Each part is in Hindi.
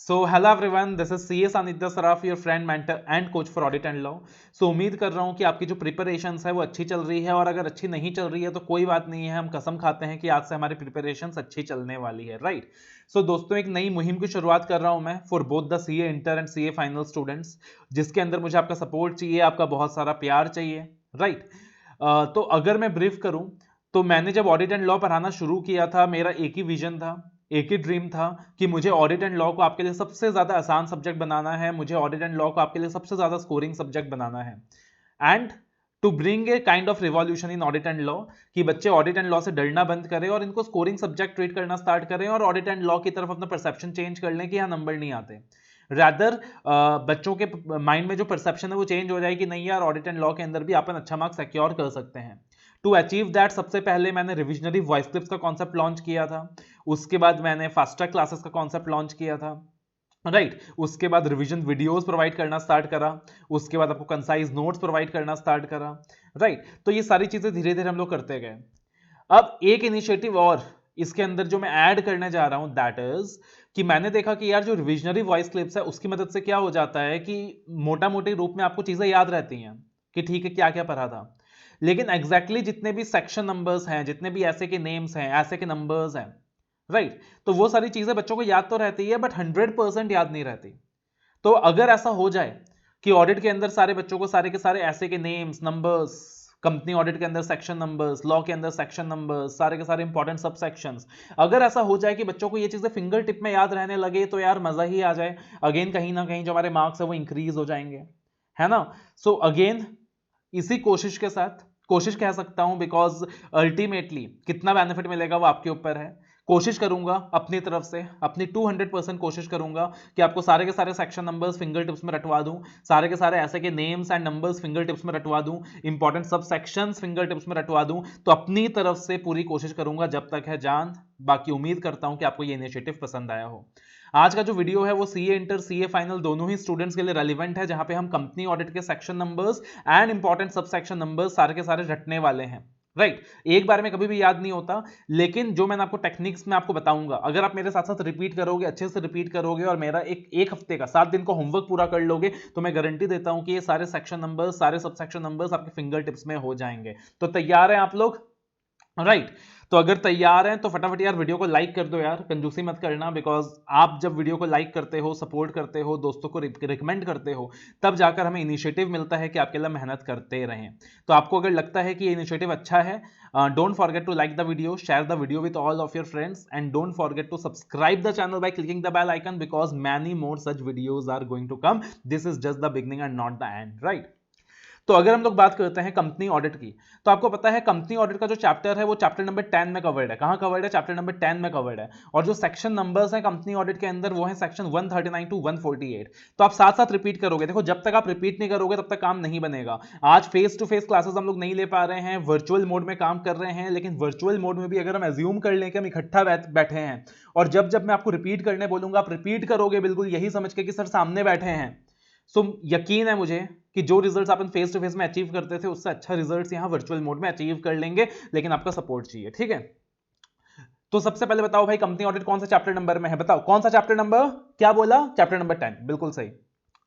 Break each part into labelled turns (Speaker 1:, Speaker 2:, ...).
Speaker 1: So hello everyone, this is CA Sanidhya Saraf, your friend mentor and coach for audit and law. So उम्मीद कर रहा हूं कि आपकी जो प्रिपरेशंस है वो अच्छी चल रही है, और अगर अच्छी नहीं चल रही है तो कोई बात नहीं है, हम कसम खाते हैं कि आज से हमारी प्रिपरेशंस अच्छी चलने वाली है, राइट। सो दोस्तों, एक नई मुहिम की शुरुआत कर रहा हूं मैं for both the CA inter and CA final students, जिसके अंदर मुझे आपका सपोर्ट चाहिए, आपका बहुत सारा प्यार चाहिए, राइट। तो अगर मैं ब्रीफ करूं तो मैंने जब ऑडिट एंड लॉ पढ़ाना शुरू किया था, मेरा एक ही विजन था, एक ही ड्रीम था कि मुझे ऑडिट एंड लॉ को आपके लिए सबसे ज्यादा आसान सब्जेक्ट बनाना है, मुझे ऑडिट एंड लॉ को आपके लिए सबसे ज्यादा स्कोरिंग सब्जेक्ट बनाना है, and to bring a kind of revolution in audit and law, कि बच्चे ऑडिट एंड लॉ से डरना बंद करें और इनको स्कोरिंग सब्जेक्ट ट्रीट करना स्टार्ट करें, और ऑडिट एंड लॉ की तरफ अपना परसेप्शन चेंज कर लें कि यहाँ नंबर नहीं आते। रैदर बच्चों के माइंड में जो परसेप्शन है वो चेंज हो जाए कि नहीं यार, ऑडिट एंड लॉ के अंदर भी अपन अच्छा मार्क्स सिक्योर कर सकते हैं। टू अचीव दैट, सबसे पहले मैंने रिविजनरी वॉइस क्लिप्स का कॉन्सेप्ट लॉन्च किया था, उसके बाद मैंने फास्ट ट्रैक क्लासेस का कॉन्सेप्ट लॉन्च किया था, राइट। उसके बाद रिवीजन वीडियोस प्रोवाइड करना स्टार्ट करा, उसके बाद आपको कंसाइज नोट्स प्रोवाइड करना स्टार्ट करा, राइट। तो ये सारी चीजें धीरे धीरे हम लोग करते गए। अब एक इनिशिएटिव और इसके अंदर जो मैं ऐड करने जा रहा हूं, दैट इज कि मैंने देखा कि यार जो रिविजनरी वॉइस क्लिप्स है उसकी मदद से क्या हो जाता है कि मोटा मोटी रूप में आपको चीजें याद रहती हैं कि ठीक है क्या क्या पढ़ा था, लेकिन एग्जैक्टली जितने भी सेक्शन नंबर्स हैं, जितने भी ऐसे के नेम्स हैं, ऐसे के नंबर्स हैं, राइट, तो वो सारी चीजें बच्चों को याद तो रहती है बट 100% याद नहीं रहती। तो अगर ऐसा हो जाए कि ऑडिट के अंदर सारे बच्चों को सारे के सारे ऐसे के नेम्स, नंबर्स, कंपनी ऑडिट के अंदर सेक्शन नंबर्स, लॉ के अंदर सेक्शन नंबर्स, सारे के सारे इंपॉर्टेंट सब सेक्शंस, अगर ऐसा हो जाए कि बच्चों को ये चीजें फिंगर टिप में याद रहने लगे, तो यार मजा ही आ जाए। अगेन कहीं ना कहीं जो हमारे मार्क्स है वो इंक्रीज हो जाएंगे, है ना। सो अगेन इसी कोशिश के साथ, कोशिश कह सकता हूं बिकॉज अल्टीमेटली कितना बेनिफिट मिलेगा वो आपके ऊपर है। कोशिश करूंगा अपनी तरफ से, अपनी 200% कोशिश करूंगा कि आपको सारे के सारे सेक्शन नंबर्स फिंगर टिप्स में रटवा दूं, सारे के सारे ऐसे के names and numbers finger tips में रटवा दूं, इंपॉर्टेंट सब सेक्शंस फिंगर टिप्स में रटवा दूं। तो अपनी तरफ से पूरी कोशिश करूंगा जब तक है जान। बाकी उम्मीद करता हूं कि आपको ये इनिशिएटिव पसंद आया हो। आज का जो वीडियो है वो सीए इंटर सीए फाइनल दोनों ही स्टूडेंट्स के लिए रेलिवेंट है, जहां पे हम कंपनी ऑडिट के section numbers and important sub section numbers सारे के सारे रटने वाले हैं, राइट। एक बार में कभी भी याद नहीं होता, लेकिन जो मैंने आपको टेक्निक्स में आपको बताऊंगा, अगर आप मेरे साथ साथ रिपीट करोगे, अच्छे से रिपीट करोगे, और मेरा एक हफ्ते का 7 दिन का होमवर्क पूरा कर लोगे, तो मैं गारंटी देता हूं कि ये सारे सेक्शन नंबर्स, सारे सब सेक्शन नंबर्स आपके फिंगर टिप्स में हो जाएंगे। तो तैयार हैं आप लोग, राइट। तो अगर तैयार हैं तो फटाफट यार वीडियो को लाइक कर दो यार, कंजूसी मत करना, बिकॉज आप जब वीडियो को लाइक करते हो, सपोर्ट करते हो, दोस्तों को रिकमेंड करते हो, तब जाकर हमें इनिशिएटिव मिलता है कि आपके लिए मेहनत करते रहें। तो आपको अगर लगता है कि ये इनिशिएटिव अच्छा है, don't forget to like the video, share the video with all of your friends, and don't forget to subscribe the channel by clicking the bell icon, because many more such videos are going to come. This is just the beginning and not the end, right. तो अगर हम लोग बात करते हैं कंपनी ऑडिट की, तो आपको पता है कंपनी ऑडिट का जो चैप्टर है वो चैप्टर नंबर 10 में कवर्ड है। कहां कवर्ड है? चैप्टर नंबर 10 में कवर्ड है। और जो सेक्शन नंबर्स हैं कंपनी ऑडिट के अंदर वो है सेक्शन 139 टू 148। तो आप साथ साथ रिपीट करोगे। देखो, जब तक आप रिपीट नहीं करोगे तब तक काम नहीं बनेगा। आज फेस टू फेस क्लासेस हम लोग नहीं ले पा रहे हैं, वर्चुअल मोड में काम कर रहे हैं, लेकिन वर्चुअल मोड में भी अगर हम एज्यूम कर लें कि हम इकट्ठा बैठे हैं, और जब जब मैं आपको रिपीट करने बोलूंगा आप रिपीट करोगे बिल्कुल यही समझ के कि सर सामने बैठे हैं। सो यकीन है मुझे कि जो रिजल्ट्स अपन फेस टू फेस में अचीव करते थे उससे अच्छा रिजल्ट्स यहां वर्चुअल मोड में अचीव कर लेंगे, लेकिन आपका सपोर्ट चाहिए, ठीक है। तो सबसे पहले बताओ भाई, कंपनी ऑडिट कौन सा चैप्टर नंबर में है? बताओ कौन सा चैप्टर नंबर, क्या बोला? चैप्टर नंबर 10, बिल्कुल सही।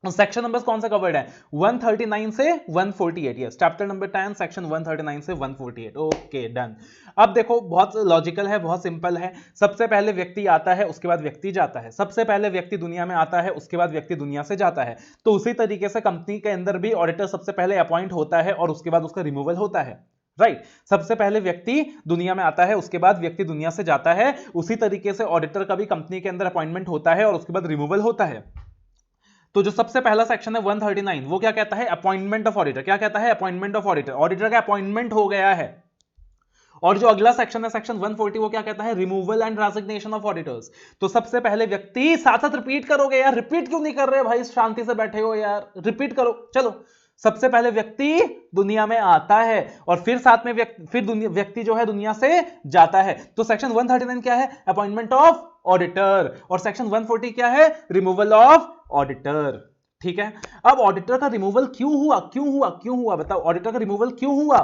Speaker 1: सेक्शन नंबर्स कौन सा कवर्ड है? 139 से 148। यस, चैप्टर नंबर 10 सेक्शन 139 से 148। Okay, done. अब देखो, बहुत लॉजिकल है, बहुत सिंपल है। सबसे पहले व्यक्ति आता है, उसके बाद व्यक्ति जाता है। सबसे पहले व्यक्ति दुनिया में आता है, उसके बाद व्यक्ति दुनिया से जाता है। तो उसी तरीके से कंपनी के अंदर भी ऑडिटर सबसे पहले अपॉइंट होता है और उसके बाद उसका रिमूवल होता है, राइट। सबसे पहले व्यक्ति दुनिया में आता है, उसके बाद व्यक्ति दुनिया से जाता है। उसी तरीके से ऑडिटर का भी कंपनी के अंदर अपॉइंटमेंट होता है और उसके बाद रिमूवल होता है। तो जो सबसे पहला सेक्शन है 139, वो क्या कहता है? Appointment of auditor. क्या कहता है? Appointment of auditor. ऑडिटर का अपॉइंटमेंट हो गया है। और जो अगला सेक्शन है सेक्शन 140, वो क्या कहता है? Removal and resignation of auditors. तो सबसे पहले व्यक्ति, साथ साथ रिपीट करोगे यार, रिपीट क्यों नहीं कर रहे भाई? शांति से बैठे हो यार, रिपीट करो। चलो, सबसे पहले व्यक्ति दुनिया में आता है और फिर साथ में व्यक्ति जो है दुनिया से जाता है। तो सेक्शन 139 क्या है? Appointment of auditor. और सेक्शन 140 क्या है? रिमूवल ऑफ ऑडिटर, ठीक है। अब ऑडिटर का रिमूवल क्यों हुआ? क्यों हुआ? क्यों हुआ? बताओ, ऑडिटर का रिमूवल क्यों हुआ?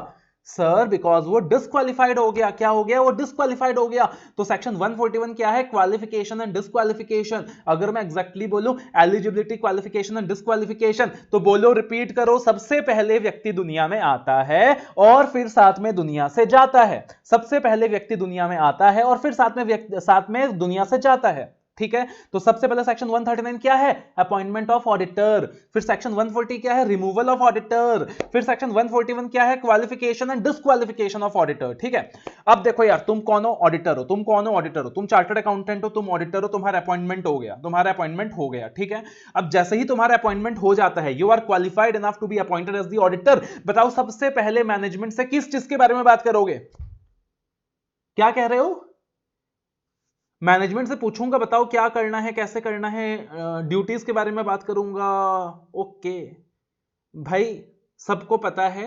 Speaker 1: सर बिकॉज वो डिस्क्वालिफाइड हो गया। क्या हो गया? वो डिस्क्वालिफाइड हो गया। तो सेक्शन 141 क्या है? Qualification and disqualification. अगर मैं एग्जैक्टली बोलूं एलिजिबिलिटी, क्वालिफिकेशन एंड डिस्क्वालिफिकेशन, तो बोलो, रिपीट करो। सबसे पहले व्यक्ति दुनिया में आता है और फिर साथ में दुनिया से जाता है। सबसे पहले व्यक्ति दुनिया में आता है और फिर साथ में दुनिया से जाता है। ठीक है, तो सबसे पहले सेक्शन 139 क्या है? Appointment of auditor. फिर सेक्शन 140 क्या है? Removal of auditor. फिर सेक्शन 141 क्या है? Qualification and disqualification of auditor. ठीक है, अब देखो यार, तुम कौन हो? ऑडिटर हो। तुम कौन हो? ऑडिटर हो। तुम चार्टर्ड अकाउंटेंट हो, तुम ऑडिटर हो, तुम्हारा अपॉइंटमेंट हो गया, तुम्हारा अपॉइंटमेंट हो गया। ठीक है, अब जैसे ही तुम्हारा अपॉइंटमेंट हो जाता है, you are qualified enough to be appointed as the auditor. बताओ सबसे पहले मैनेजमेंट से किस चीज के बारे में बात करोगे? क्या कह रहे हो? मैनेजमेंट से पूछूंगा, बताओ क्या करना है, कैसे करना है, ड्यूटीज के बारे में बात करूंगा। ओके भाई, सबको पता है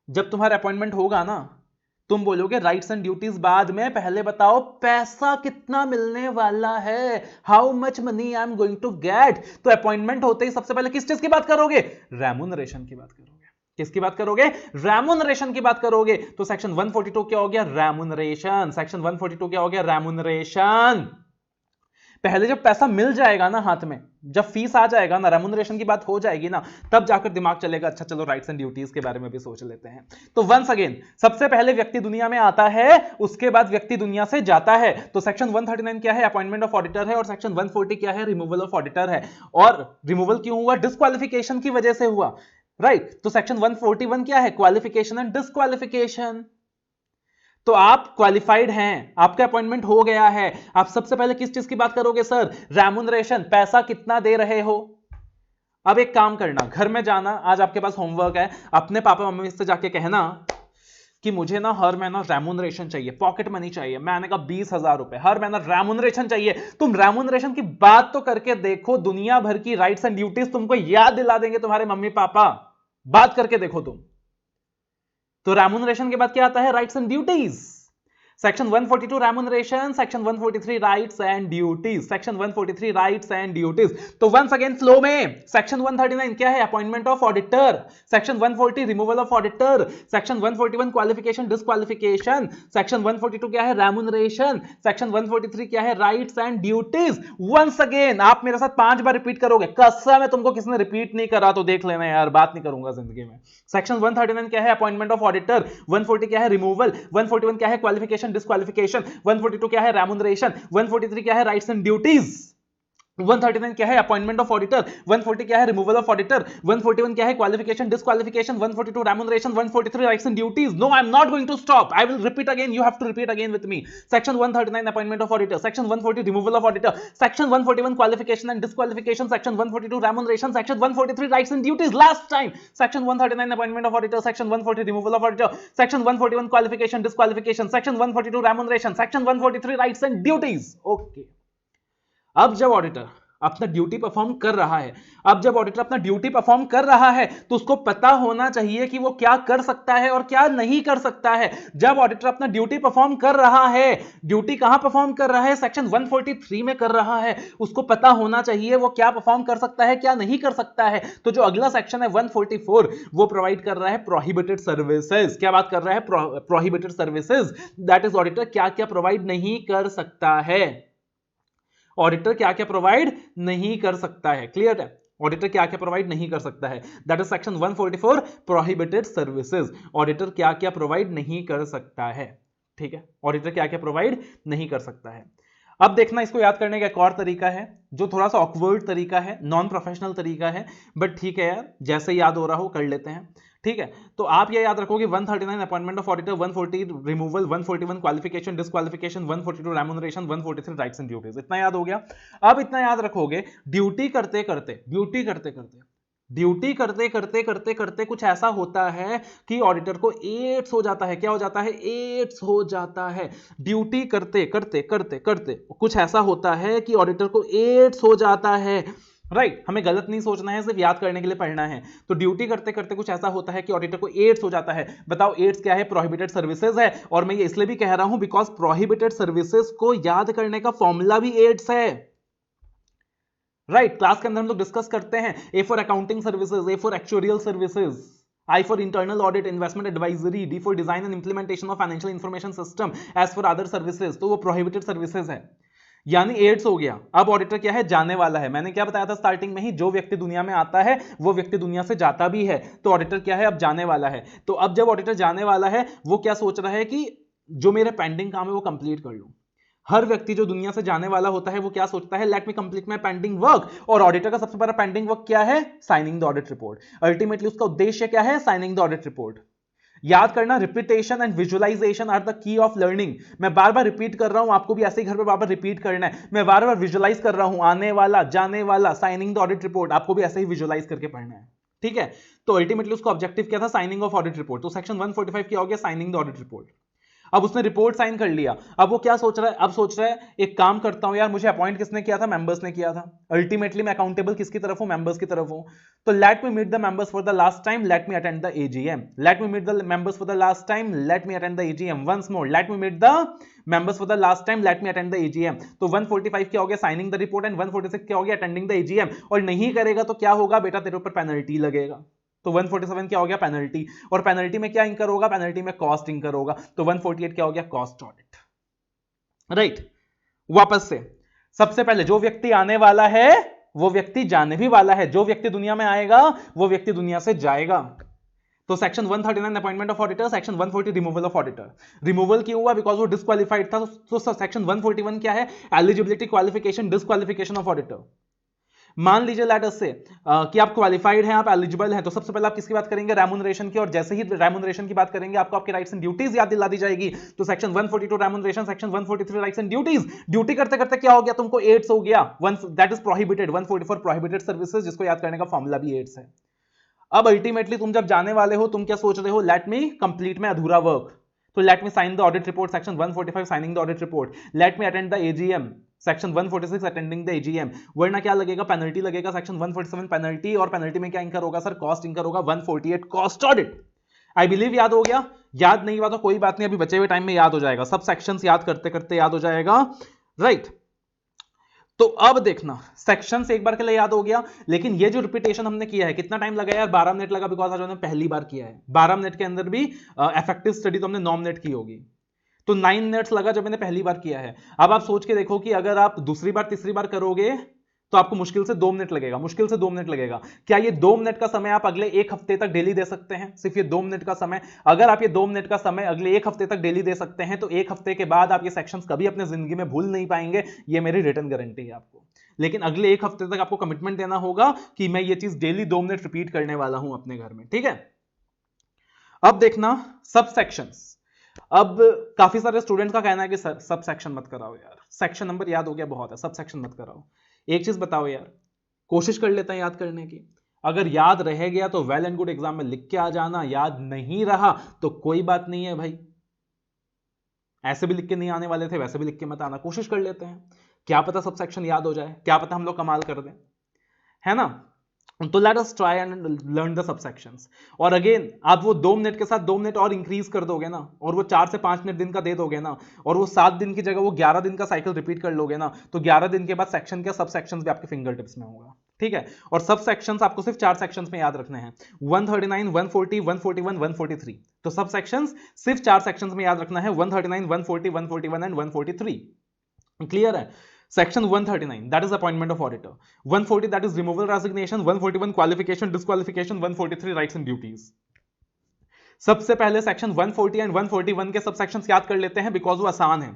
Speaker 1: जब तुम्हारा अपॉइंटमेंट होगा ना, तुम बोलोगे राइट्स एंड ड्यूटीज बाद में, पहले बताओ पैसा कितना मिलने वाला है, how much money I am going to get. तो अपॉइंटमेंट होते ही सबसे पहले किस चीज की बात करोगे? रेम्यूनरेशन की बात करोगे। किसकी बात करोगे? रेम्यूनरेशन की बात करोगे। तो सेक्शन 142 क्या हो गया? रेम्यूनरेशन। सेक्शन 142 क्या हो गया? रेम्यूनरेशन। पहले जब पैसा मिल जाएगा ना हाथ में, जब फीस आ जाएगा ना, रेम्यूनरेशन की बात हो जाएगी ना, तब जाकर दिमाग चलेगा, अच्छा चलो राइट्स एंड ड्यूटीज के बारे में भी सोच लेते हैं। तो वंस अगेन, सबसे पहले व्यक्ति दुनिया में आता है, उसके बाद व्यक्ति दुनिया से जाता है। तो सेक्शन 139 क्या है? अपॉइंटमेंट ऑफ ऑडिटर है। और सेक्शन 140 क्या है? रिमूवल ऑफ ऑडिटर है। और रिमूवल क्यों हुआ? डिस्क्वालिफिकेशन की वजह से हुआ, राइट। तो सेक्शन 141 क्या है? Qualification and disqualification. तो आप क्वालिफाइड हैं, आपका अपॉइंटमेंट हो गया है, आप सबसे पहले किस चीज की बात करोगे? सर रेम्यूनरेशन, पैसा कितना दे रहे हो। अब एक काम करना, घर में जाना, आज आपके पास होमवर्क है, अपने पापा मम्मी से जाके कहना कि मुझे ना हर महीना रेम्यूनरेशन चाहिए, पॉकेट मनी चाहिए। मैंने कहा 20,000 रुपए हर महीना रेम्यूनरेशन चाहिए। तुम रेम्यूनरेशन की बात तो करके देखो, दुनिया भर की राइट्स एंड ड्यूटीज तुमको याद दिला देंगे तुम्हारे मम्मी पापा, बात करके देखो तुम। तो रेम्यूनरेशन के बाद क्या आता है? Rights and duties. Section 142 remuneration, section 143 rights and duties, section 143 rights and duties. तो वंस अगेन फ्लो में, सेक्शन 139 क्या है? Appointment of auditor. Section 140 removal of auditor. Section 141 qualification disqualification. Section 142 क्या है? रेम्यूनरेशन। सेक्शन 143 क्या है? Rights and duties. Once again आप मेरे साथ 5 बार रिपीट करोगे, कसम है तुमको किसने रिपीट नहीं करा तो देख लेना यार, बात नहीं करूंगा जिंदगी में। सेक्शन 139 क्या है? Appointment of auditor. 140 क्या है? रिमूवल। 141 क्या है? Qualification disqualification. 142 क्या है? रेम्यूनरेशन। 143 क्या है? Rights and duties. 139 क्या है? Appointment of auditor. 140 क्या है? Removal of auditor. 141 क्या है? Qualification disqualification. 142 remuneration. 143 rights and duties. No, I am not going to stop, I will repeat again, you have to repeat again with me. Section 139 appointment of auditor. Section 140 removal of auditor. Section 141 qualification and disqualification. Section 142 remuneration. Section 143 rights and duties. Last time, section 139 appointment of auditor. Section 140 removal of auditor. Section 141 qualification disqualification. Section 142 remuneration. Section 143 rights and duties. Okay, अब जब ऑडिटर अपना ड्यूटी परफॉर्म कर रहा है, अब जब ऑडिटर अपना ड्यूटी परफॉर्म कर रहा है, तो उसको पता होना चाहिए कि वो क्या कर सकता है और क्या नहीं कर सकता है। जब ऑडिटर अपना ड्यूटी परफॉर्म कर रहा है, ड्यूटी कहां परफॉर्म कर रहा है? सेक्शन 143 में कर रहा है। उसको पता होना चाहिए वो क्या परफॉर्म कर सकता है, क्या नहीं कर सकता है। तो जो अगला सेक्शन है 144, वो प्रोवाइड कर रहा है प्रोहिबिटेड सर्विसेज। क्या बात कर रहा है? Prohibited services. That is auditor क्या क्या प्रोवाइड नहीं कर सकता है। ऑडिटर क्या क्या प्रोवाइड नहीं कर सकता है। क्लियर है? ऑडिटर क्या क्या प्रोवाइड नहीं कर सकता है, that is section 144 prohibited services. Auditor क्या क्या प्रोवाइड नहीं कर सकता है। ठीक है, ऑडिटर क्या क्या प्रोवाइड नहीं कर सकता है। अब देखना, इसको याद करने का एक और तरीका है जो थोड़ा सा ऑकवर्ड तरीका है, नॉन प्रोफेशनल तरीका है, बट ठीक है यार, जैसे याद हो रहा हो कर लेते हैं। ठीक है, तो आप ये याद रखोगे 139 appointment of auditor, 140 removal, 141 qualification disqualification, 142 remuneration, 143 rights and duties. इतना याद हो गया। अब इतना याद रखोगे, ड्यूटी करते करते कुछ ऐसा होता है कि ऑडिटर को एड्स हो जाता है। क्या हो जाता है? एड्स हो जाता है। ड्यूटी करते करते कुछ ऐसा होता है कि ऑडिटर को एड्स हो जाता है। राइट, हमें गलत नहीं सोचना है, सिर्फ याद करने के लिए पढ़ना है। तो ड्यूटी करते करते कुछ ऐसा होता है कि ऑडिटर को एड्स हो जाता है। बताओ एड्स क्या है? प्रोहिबिटेड सर्विसेज है। और मैं ये इसलिए भी कह रहा हूं बिकॉज प्रोहिबिटेड सर्विसेज को याद करने का फॉर्मूला भी एड्स है। राइट, क्लास के अंदर हम लोग डिस्कस करते हैं, A for accounting services, A for actuarial services. I for internal audit, investment advisory, D for design and implementation of financial information system, S for other services, तो वो prohibited services है, यानी एड्स हो गया। अब ऑडिटर क्या है, जाने वाला है। मैंने क्या बताया था स्टार्टिंग में ही, जो व्यक्ति दुनिया में आता है वो व्यक्ति दुनिया से जाता भी है, तो ऑडिटर क्या है, अब जाने वाला है। तो अब जब ऑडिटर जाने वाला है, वो क्या सोच रहा है कि जो मेरे पेंडिंग काम है वो कंप्लीट कर लूं। हर व्यक्ति जो दुनिया से जाने वाला होता है वो क्या सोचता है, late me complete my pending work. और ऑडिटर का सबसे बड़ा पेंडिंग वर्क क्या है, signing the audit report. Ultimately उसका उद्देश्य क्या है, साइनिंग द ऑडिट रिपोर्ट। याद करना, repetition and visualisation are the key of learning. मैं बार बार रिपीट कर रहा हूं, आपको भी ऐसे ही घर पे बार बार रिपीट करना है। मैं बार बार विजुअलाइज कर रहा हूं, आने वाला, जाने वाला, साइनिंग द ऑडिट रिपोर्ट, आपको भी ऐसे ही विजुअलाइज करके पढ़ना है, ठीक है। तो अल्टीमेटली उसका ऑब्जेक्टिव क्या था, साइनिंग ऑफ ऑडिट रिपोर्ट। तो सेक्शन 145 क्या हो गया, साइनिंग द ऑडिट रिपोर्ट। अब उसने रिपोर्ट साइन कर लिया, अब वो क्या सोच रहा है, अब सोच रहा है एक काम करता हूं यार, मुझे अपॉइंट किसने किया था, मेंबर्स ने किया था। अल्टीमेटली मैं अकाउंटेबल किसकी तरफ हूं, मेंबर्स की तरफ हूं। तो let me meet the members for the last time, let me attend the AGM. Let me meet the members for the last time, let me attend the AGM. Once more, let me meet the members for the last time, let me attend the AGM. तो 145 क्या हो गया, साइनिंग द रिपोर्ट, एंड 146 क्या हो गया, अटेंडिंग द एजीएम। और नहीं करेगा तो क्या होगा बेटा, तेरे ऊपर पेनल्टी लगेगा। तो 147 क्या हो गया, पेनल्टी। और पेनल्टी में क्या इंकर होगा, पेनल्टी में कॉस्ट इंकर होगा। तो 148 क्या हो गया, कॉस्ट ऑडिट। राइट, वापस से सबसे पहले जो व्यक्ति आने वाला है वो व्यक्ति जाने भी वाला है, जो व्यक्ति दुनिया में आएगा वो व्यक्ति दुनिया से जाएगा। तो section 139 appointment of auditor, section 140 removal of auditor. Removal क्यों हुआ, बिकॉज वो डिस्क्वालिफाइड था। तो सेक्शन 141 क्या है, eligibility, qualification, disqualification of auditor. मान लीजिए लेट अस से कि आप क्वालिफाइड हैं, आप एलिजिबल हैं, तो सबसे पहले आप किसकी बात करेंगे, रेम्यूनरेशन की। और जैसे ही रेम्यूनरेशन की बात करेंगे आपको आपके राइट्स एंड ड्यूटीज याद दिला दी जाएगी। तो section 142 remuneration, section 143 rights and duties. Duty करते करते क्या हो गया, तुमको एड्स हो गया, that is prohibited. 144 prohibited services, जिसको याद करने का फॉर्मूला भी एड्स है। अब अल्टीमेटली तुम जब जाने वाले हो, तुम क्या सोच रहे हो, लेट मी कंप्लीट माय अधूरा वर्क। तो let me sign the audit report, section 145 signing the audit report. Let me attend the AGM, section 146 attending the AGM. वरना क्या लगेगा, पेनल्टी लगेगा, सेक्शन 147 पेनल्टी। और पेनल्टी में क्या इंकर होगा सर, कॉस्ट इंकर होगा, 148 कॉस्ट ऑडिट। आई बिलीव याद हो गया। याद नहीं हुआ तो कोई बात नहीं, अभी बचे हुए टाइम में याद हो जाएगा, सब सेक्शंस याद करते करते याद हो जाएगा। राइट, तो अब देखना, सेक्शन एक बार के लिए याद हो गया, लेकिन ये जो रिपीटेशन हमने किया है कितना टाइम लगा यार, 12 मिनट लगा, बिकॉज आज हमने पहली बार किया है। 12 मिनट के अंदर भी इफेक्टिव स्टडी तो हमने 9 मिनट की होगी, तो 9 मिनट्स लगा जब मैंने पहली बार किया है। अब आप सोच के देखो कि अगर आप दूसरी बार तीसरी बार करोगे तो आपको मुश्किल से 2 मिनट लगेगा, मुश्किल से 2 मिनट लगेगा। क्या ये 2 मिनट का समय आप अगले 1 हफ्ते तक डेली दे सकते हैं, सिर्फ ये 2 मिनट का समय? अगर आप ये 2 मिनट का समय अगले 1 हफ्ते तक डेली दे सकते हैं तो 1 हफ्ते के बाद आप ये सेक्शंस कभी अपने जिंदगी में भूल नहीं पाएंगे, ये मेरी रिटर्न गारंटी है आपको। लेकिन अगले 1 हफ्ते तक आपको कमिटमेंट देना होगा कि मैं ये चीज डेली 2 मिनट रिपीट करने वाला हूं अपने घर में, ठीक है। अब देखना सब सेक्शंस। अब काफी सारे स्टूडेंट्स का कहना है कि सब सेक्शन मत कराओ यार, सेक्शन नंबर याद हो गया बहुत है, सब सेक्शन मत कराओ। एक चीज बताओ यार, कोशिश कर लेते हैं याद करने की। अगर याद रह गया तो वेल एंड गुड, एग्जाम में लिख के आ जाना। याद नहीं रहा तो कोई बात नहीं है भाई, ऐसे भी लिख के नहीं आने वाले थे वैसे भी लिख के मत आना, कोशिश कर लेते हैं, क्या पता सब सेक्शन याद हो जाए, क्या पता हम लोग कमाल कर दें, है ना। तो let us try and learn the subsections. और अगेन आप वो 2 मिनट के साथ 2 मिनट और इंक्रीज कर दोगे ना, और वो 4 से 5 मिनट दिन का दे दोगे ना, और वो 7 दिन की जगह वो 11 दिन का साइकिल रिपीट कर लोगे ना, तो 11 दिन के बाद सेक्शन के सब सेक्शंस भी आपके फिंगर टिप्स में होगा, ठीक है। और सब सेक्शंस आपको सिर्फ 4 सेक्शंस में याद रखने हैं, 139, 140, 141, 143। तो सब सेक्शंस सिर्फ 4 सेक्शंस में याद रखना है, 139, 140, 141 एंड 143। क्लियर है। Section 139 that is appointment of auditor, 140 that is removal resignation, 141 qualification disqualification, 143 rights and duties। सबसे पहले सेक्शन 140 एंड 141 के सब सेक्शंस याद कर लेते हैं बिकॉज वो आसान है।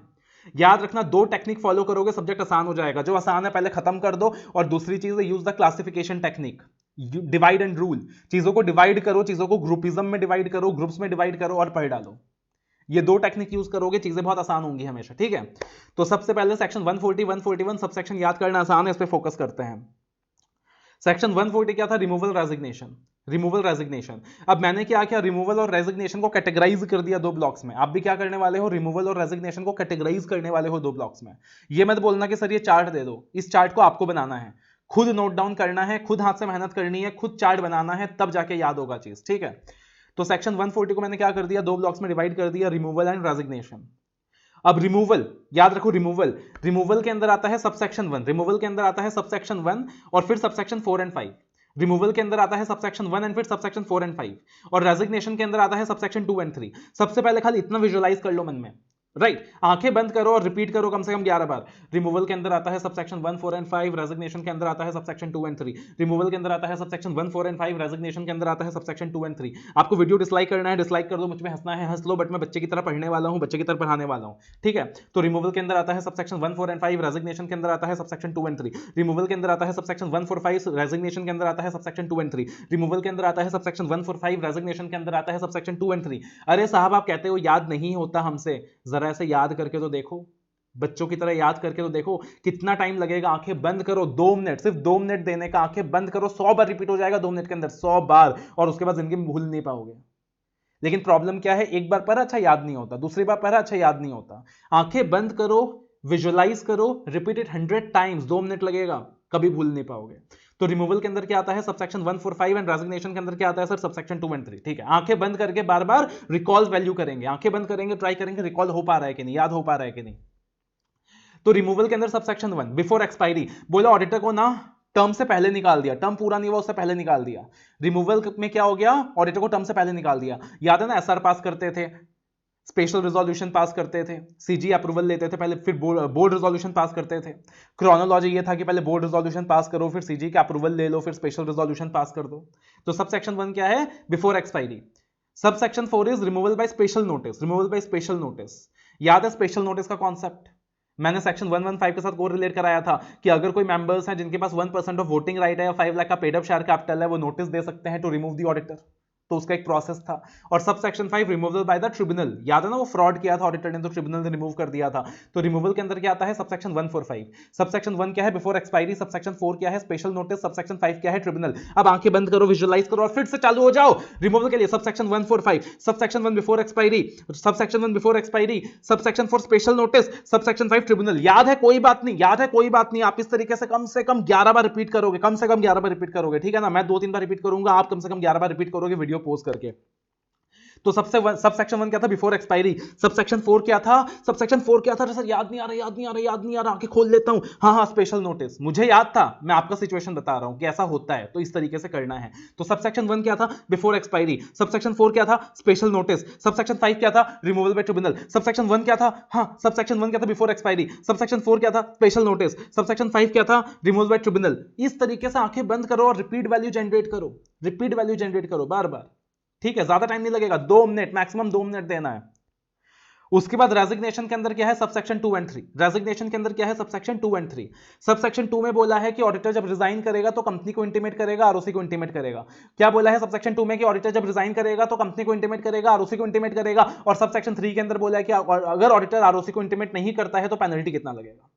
Speaker 1: याद रखना 2 टेक्निक फॉलो करोगे सब्जेक्ट आसान हो जाएगा, जो आसान है पहले खत्म कर दो, और दूसरी चीज है use the classification technique, divide and rule. चीजों को डिवाइड करो, चीजों को ग्रुपिज्म में डिवाइड करो, ग्रुप्स में डिवाइड करो और पढ़ डालो। ये 2 टेक्निक यूज करोगे, चीजें बहुत आसान होंगी हमेशा, ठीक है। तो सबसे पहले सेक्शन 140, 141 सब सेक्शन याद करना आसान है, इस पे फोकस करते हैं। सेक्शन 140 क्या था, रिमूवल रेजिग्नेशन। रिमूवल रेजिग्नेशन, अब मैंने क्या किया, रिमूवल और रेजिग्नेशन को कैटेगराइज कर दिया 2 ब्लॉक्स में। आप भी क्या करने वाले हो, रिमूवल और रेजिग्नेशन को कैटेगराइज करने वाले हो 2 ब्लॉक्स में। ये मत बोलना कि सर ये चार्ट दे दो, इस चार्ट को आपको बनाना है, खुद नोट डाउन करना है, खुद हाथ से मेहनत करनी है, खुद चार्ट बनाना है, तब जाके याद होगा चीज, ठीक है। तो सेक्शन 140 को मैंने क्या कर दिया, 2 ब्लॉक्स में डिवाइड कर दिया, रिमूवल एंड रेजिग्नेशन। अब रिमूवल याद रखो, रिमूवल के अंदर आता है सबसेक्शन 1, रिमूवल के अंदर आता है सबसेक्शन 1 और फिर सबसेक्शन 4 एंड 5। रिमूवल के अंदर आता है सबसेक्शन 1 एंड फिर सबसेक्शन 4 एंड 5, और रेजिग्नेशन के अंदर आता है सबसेक्शन 2 एंड 3। सबसे पहले खाली इतना विजुअलाइज कर लो मन में, राइट आंखें बंद करो और रिपीट करो कम से कम 11 बार। रिमूवल के अंदर आता है सबसेक्शन 1 4 एंड 5, रेजिग्नेशन के अंदर आता है सबसेक्शन 2 एंड 3। रिमूवल के अंदर आता है सबसेक्शन 1 4 एंड 5, रेजिग्नेशन के अंदर आता है सबसेक्शन 2 एंड 3। आपको वीडियो डिसलाइक करना है डिसलाइक कर दो, मुझ में हंसना है हंस लो, बट मैं बच्चे की तरह पढ़ने वाला हूं, बच्चे की तरह पढ़ाने वाला हूं, ठीक है। तो रिमूवल के अंदर आता है सबसेक्शन 1 4 एंड 5, रेजिग्नेशन के अंदर आता है सबसेक्शन 2 एंड 3। रिमूवल के अंदर आता है सबसेक्शन 1 4 5, रेजिग्नेशन के अंदर आता है सबसेक्शन 2 एंड 3। रिमूवल के अंदर आता है सबसेक्शन 1 4 5, रेजिग्नेशन के अंदर आता है सबसेक्शन 2 एंड 3। अरे साहब आप कहते हो याद नहीं होता हमसे, जरा ऐसे याद करके तो देखो, बच्चों की तरह याद करके तो देखो कितना टाइम लगेगा। आंखें बंद करो, 2 मिनट, सिर्फ 2 मिनट देने का, आंखें बंद करो, 100 बार रिपीट हो जाएगा 2 मिनट के अंदर, 100 बार, और उसके बाद जिंदगी में भूल नहीं पाओगे। लेकिन प्रॉब्लम क्या है, एक बार पढ़ा अच्छा याद नहीं होता, दूसरी बार पढ़ा अच्छा याद नहीं होता। आंखें बंद करो, विजुअलाइज करो, रिपीट इट 100 टाइम्स, 2 मिनट लगेगा, कभी भूल नहीं पाओगे। तो रिमूवल के अंदर क्या आता है सबसेक्शन 1 4 5 एंड रेजिग्नेशन के अंदर क्या आता है सर सबसेक्शन 2 एंड 3, ठीक है। आंखें बंद करके बार बार रिकॉल वैल्यू करेंगे, आंखें बंद करेंगे, ट्राई करेंगे रिकॉल हो पा रहा है कि नहीं, याद हो पा रहा है कि नहीं। तो रिमूवल के अंदर सबसेक्शन 1 बिफोर एक्सपायरी, बोला ऑडिटर को ना टर्म से पहले निकाल दिया, टर्म पूरा नहीं हुआ उससे पहले निकाल दिया। रिमूवल में क्या हो गया, ऑडिटर को टर्म से पहले निकाल दिया। याद है ना एसआर पास करते थे, स्पेशल रिजोल्यूशन पास करते थे, सीजी अप्रूवल लेते थे पहले, फिर बोर्ड रिजोल्यूशन पास करते थे। क्रोनोलॉजी ये था कि पहले बोर्ड रिजोल्यूशन पास करो, फिर सीजी का अप्रूवल ले लो, फिर स्पेशल रिजोल्यूशन पास कर दो। तो सबसेक्शन 1 क्या है, before expiry. Subsection 4 is removal by special notice, removal by special notice. याद है स्पेशल नोटिस का कॉन्सेप्ट, मैंने सेक्शन 115 के साथ को रिलेट कराया था कि अगर कोई मेंबर्स हैं जिनके पास 1% ऑफ वोटिंग राइट है या 5 लाख का पेड अप शेयर कैपिटल है, वो नोटिस दे सकते हैं टू रिमूव द ऑडिटर। तो उसका एक प्रोसेस था। और sub section 5 removal by the tribunal, याद है ना वो फ्रॉड किया था ऑडिटर ने तो ट्रिब्यूनल ने रिमूव कर दिया था। तो रिमूवल के अंदर क्या आता है सबसेक्शन 145। सबसेक्शन 1 क्या है बिफोर एक्सपायरी, सबसेक्शन 4 क्या है स्पेशल नोटिस, सबसेक्शन 5 क्या है ट्रिब्यूनल। अब आंखें बंद करो, विजुअलाइज करो और फिर से चालू हो जाओ रिमूवल के लिए। Subsection 145, subsection 1 before expiry, subsection 1 before expiry, subsection 4 special notice, subsection 5 tribunal. याद है कोई बात नहीं, याद है कोई बात नहीं, आप इस तरीके से कम 11 बार रिपीट करोगे, कम से कम 11 बार रिपीट करोगे, ठीक है ना। मैं 2-3 बार रिपीट करूंगा, आप कम से कम 11 बार रिपीट करोगे वीडियो पॉज करके। तो सबसेक्शन 1 क्या था बिफोर एक्सपायरी, सबसेक्शन 4 क्या था, सबसेक्शन 4 क्या था सर याद नहीं आ रहा, याद नहीं आ रहा, याद नहीं आ रहा, आंखें खोल लेता हूं, हाँ स्पेशल नोटिस, मुझे याद था, मैं आपका सिचुएशन बता रहा हूं कि ऐसा होता है तो इस तरीके से करना है। तो सबसेक्शन 1 क्या था बिफोर एक्सपायरी, सबसेक्शन 4 क्या था स्पेशल नोटिस, सबसेक्शन 5 क्या था रिमूवल बाय ट्रिब्यूनल, सबसेक्शन 1 क्या था, सबसेक्शन 1 क्या था बिफोर एक्सपायरी, सबसेक्शन 4 क्या था स्पेशल नोटिस, सबसेक्शन 5 क्या था रिमूवल बाय ट्रिब्यूनल। इस तरीके से आंखें बंद करो और रिपीट वैल्यू जनरेट करो, रिपीट वैल्यू जनरेट करो बार बार, ठीक है। ज्यादा टाइम नहीं लगेगा, 2 मिनट, मैक्सिमम 2 मिनट देना है। उसके बाद रेजिग्नेशन के अंदर क्या है सबसेक्शन 2 एंड 3, रेजिग्नेशन के अंदर क्या है सबसेक्शन 2 एंड 3। सबसेक्शन 2 में बोला है कि ऑडिटर जब रिजाइन करेगा तो कंपनी को इंटीमेट करेगा, आरओसी को इंटीमेट करेगा। क्या बोला है सबसेक्शन 2 में कि ऑडिटर जब रिजाइन करेगा तो कंपनी को इंटीमेट करेगा, आरओसी को इंटीमेट करेगा। और सबसेक्शन 3 के अंदर बोला है कि अगर ऑडिटर आरओसी को इंटीमेट नहीं करता है तो पेनल्टी कितना लगेगा।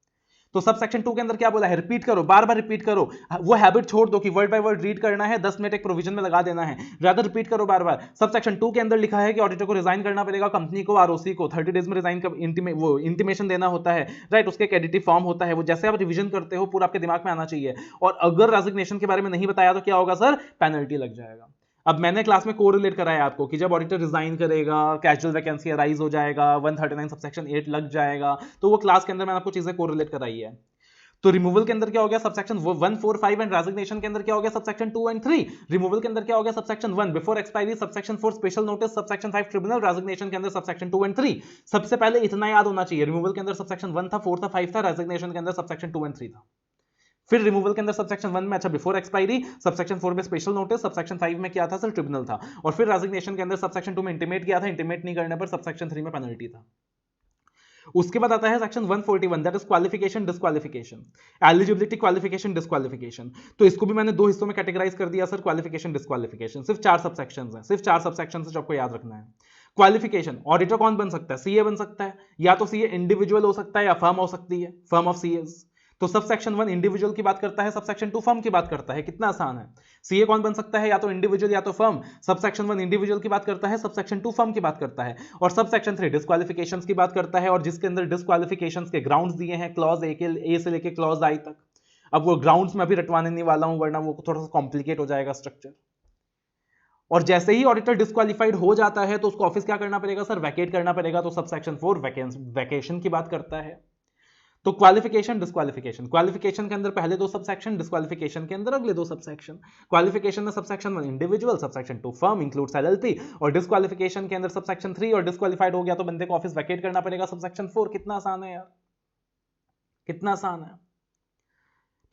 Speaker 1: तो सब सेक्शन 2 के अंदर क्या बोला है, रिपीट करो, बार बार रिपीट करो, वो हैबिट छोड़ दो कि वर्ड बाय वर्ड रीड करना है, 10 मिनट एक प्रोविजन में लगा देना है, ज्यादा रिपीट करो बार बार। सब सेक्शन 2 के अंदर लिखा है कि ऑडिटर को रिजाइन करना पड़ेगा, कंपनी को आरओसी को 30 डेज में रिजाइन का वो इंटीमेशन देना होता है, राइट। उसके एक एडिटिव फॉर्म होता है, वो जैसे आप रिविजन करते हो पूरा आपके दिमाग में आना चाहिए। और अगर रेजिग्नेशन के बारे में नहीं बताया तो क्या होगा सर, पेनल्टी लग जाएगा। अब मैंने क्लास में कोरिलेट कराया आपको कि जब ऑडिटर रिजाइन करेगा, कैजुअल वैकेंसी अराइज हो जाएगा, 139 सबसेक्शन 8 लग जाएगा, तो वो क्लास के अंदर मैंने आपको चीजें कोरिलेट कराई है। तो रिमूवल के अंदर क्या हो गया सबसेक्शन 1 4 5 एंड रेजिग्नेशन के अंदर क्या हो गया सबसेक्शन 2 एंड 3। रिमूवल के अंदर क्या हो गया subsection 1 before expiry, subsection 4 special notice, subsection 5 tribunal, resignation के अंदर सबसेक्शन 2 एंड 3। सबसे पहले इतना याद होना चाहिए, रिमूवल के अंदर सबसेक्शन 1 था, 4 था, 5 था, रेजिग्नेशन के अंदर सबसेक्शन 2 एंड 3 था। फिर रिमूवल के अंदर सबसेक्शन 1 में अच्छा बिफोर एक्सपायरी, सबसेक्शन 4 में स्पेशल नोटिस, सबसेक्शन 5 में क्या था सर ट्रिब्यूनल था। और फिर रेजिग्नेशन के अंदर सबसेक्शन 2 में इंटीमेट किया था, इंटीमेट नहीं करने पर सबसेक्शन 3 में पेनल्टी था। उसके बाद आता है section 141 that is qualification disqualification, eligibility qualification disqualification. तो इसको भी मैंने 2 हिस्सों में कैटेगराइज कर दिया सर, क्वालिफिकेशन डिस्क्वालिफिकेशन। सिर्फ 4 सबसेक्शंस हैं, सिर्फ 4 सबसेक्शंस है जो आपको याद रखना है। क्वालिफिकेशन, ऑडिटर कौन बन सकता है, सीए बन सकता है, या तो सीए इंडिविजुअल हो सकता है या फर्म हो सकती है, फर्म ऑफ सीएस। तो सब सेक्शन 1 इंडिविजुअल की बात करता है, सब सेक्शन 2 फर्म की बात करता है, कितना आसान है। सीए कौन बन सकता है, या तो इंडिविजुअल या तो फर्म। सब सेक्शन 1 इंडिविजुअल की बात करता है, सब सेक्शन 2 फर्म की बात करता है। और सब सेक्शन 3 डिस्क्वालिफिकेशंस की बात करता है, और जिसके अंदर डिस्क्वालिफिकेशंस के ग्राउंड्स दिए हैं क्लॉज ए से लेके क्लॉज आई तक। अब वो ग्राउंड्स में अभी रटवाने नहीं वाला हूं वरना वो थोड़ा सा कॉम्प्लिकेट हो जाएगा स्ट्रक्चर। और जैसे ही ऑडिटर डिस्क्वालिफाइड हो जाता है तो उसको ऑफिस क्या करना पड़ेगा सर, वैकेट करना पड़ेगा। तो सब सेक्शन 4 वैकेशन की बात करता है। तो क्वालिफिकेशन डिस्क्वालिफिकेशन, क्वालिफिकेशन के अंदर पहले दो सबसेक्शन, डिस्क्वालिफिकेशन के अंदर अगले दो सबसेक्शन। क्वालिफिकेशन में subsection 1 individual, subsection 2 firm includes LLP, और डिस्क्वालिफिकेशन के अंदर सबसेक्शन 3 और डिस्क्वालिफाइड हो गया तो बंदे को ऑफिस वैकेट करना पड़ेगा, सबसेक्शन 4। कितना आसान है यार, कितना आसान है।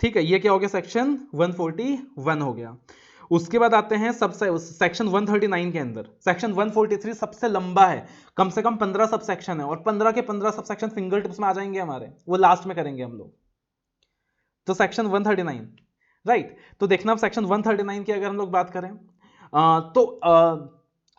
Speaker 1: ठीक है, ये क्या हो गया, सेक्शन 141 हो गया। उसके बाद आते हैं सब सेक्शन 139 के अंदर। सेक्शन 143 सबसे लंबा है, कम से कम 15 सब सेक्शन है, और 15 के 15 सब सेक्शन फिंगर टिप्स में आ जाएंगे हमारे, वो लास्ट में करेंगे हम लोग। तो सेक्शन 139, राइट। तो देखना अब सेक्शन 139 की अगर हम लोग बात करें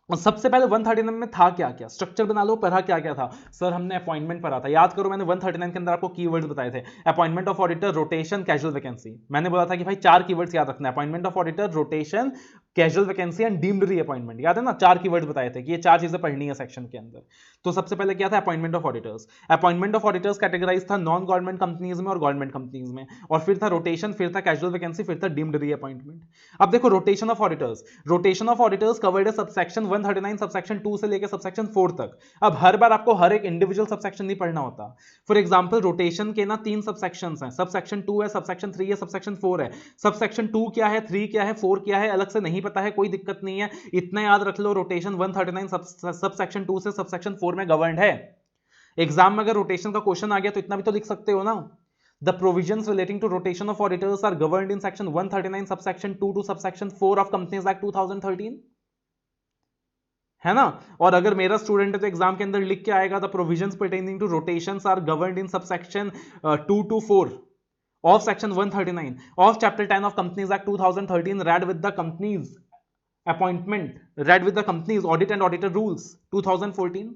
Speaker 1: सबसे पहले 139 में था क्या क्या, स्ट्रक्चर बना लो। पढ़ा क्या क्या था सर, हमने अपॉइंटमेंट पढ़ा था, याद करो मैंने 139 के अंदर आपको कीवर्ड्स बताए थे, appointment of auditor, rotation, casual vacancy. मैंने बोला था कि भाई 4 कीवर्ड्स याद रखना है, appointment of auditor, rotation, casual vacancy and deemed reappointment. याद है ना, 4 कीवर्ड्स बताए थे कि ये 4 चीजें पढ़नी है सेक्शन के अंदर। तो सबसे पहले क्या था, appointment of auditors. Appointment of auditors categorise था नॉन गवर्नमेंट कंपनीज में और गवर्नमेंट कंपनीज में, और फिर था रोटेशन, फिर था कैजुअल वैकेंसी, फिर था डीम्ड रीअपॉइंटमेंट। अब देखो rotation of auditors, rotation of auditors covered है सबसेक्शन 139 सबसेक्शन 2 से लेकर सबसेक्शन 4 तक। अब हर बार आपको हर एक इंडिविजुअल सबसेक्शन नहीं पढ़ना होता। फॉर एग्जांपल रोटेशन के ना 3 सबसेक्शंस हैं, सबसेक्शन 2 है, सबसेक्शन 3 है, सबसेक्शन 4 है। सबसेक्शन 2 क्या है, 3 क्या है, 4 क्या है, अलग से नहीं पता है, कोई दिक्कत नहीं है, इतना याद रख लो। रोटेशन 139 सबसेक्शन 2 से सबसेक्शन 4 में गवर्नड है। एग्जाम में अगर रोटेशन का क्वेश्चन आ गया तो इतना भी तो लिख सकते हो ना, The provisions relating to rotation of auditors are governed in section 139 subsection 2 to subsection 4 of Companies Act 2013, है ना। और अगर मेरा स्टूडेंट है तो एग्जाम के अंदर लिख के आएगा the provisions pertaining to rotations are governed in subsection 2 to 4 of section 139 of chapter 10 of Companies Act 2013 read with the companies appointment, read with the companies audit and auditor rules 2014।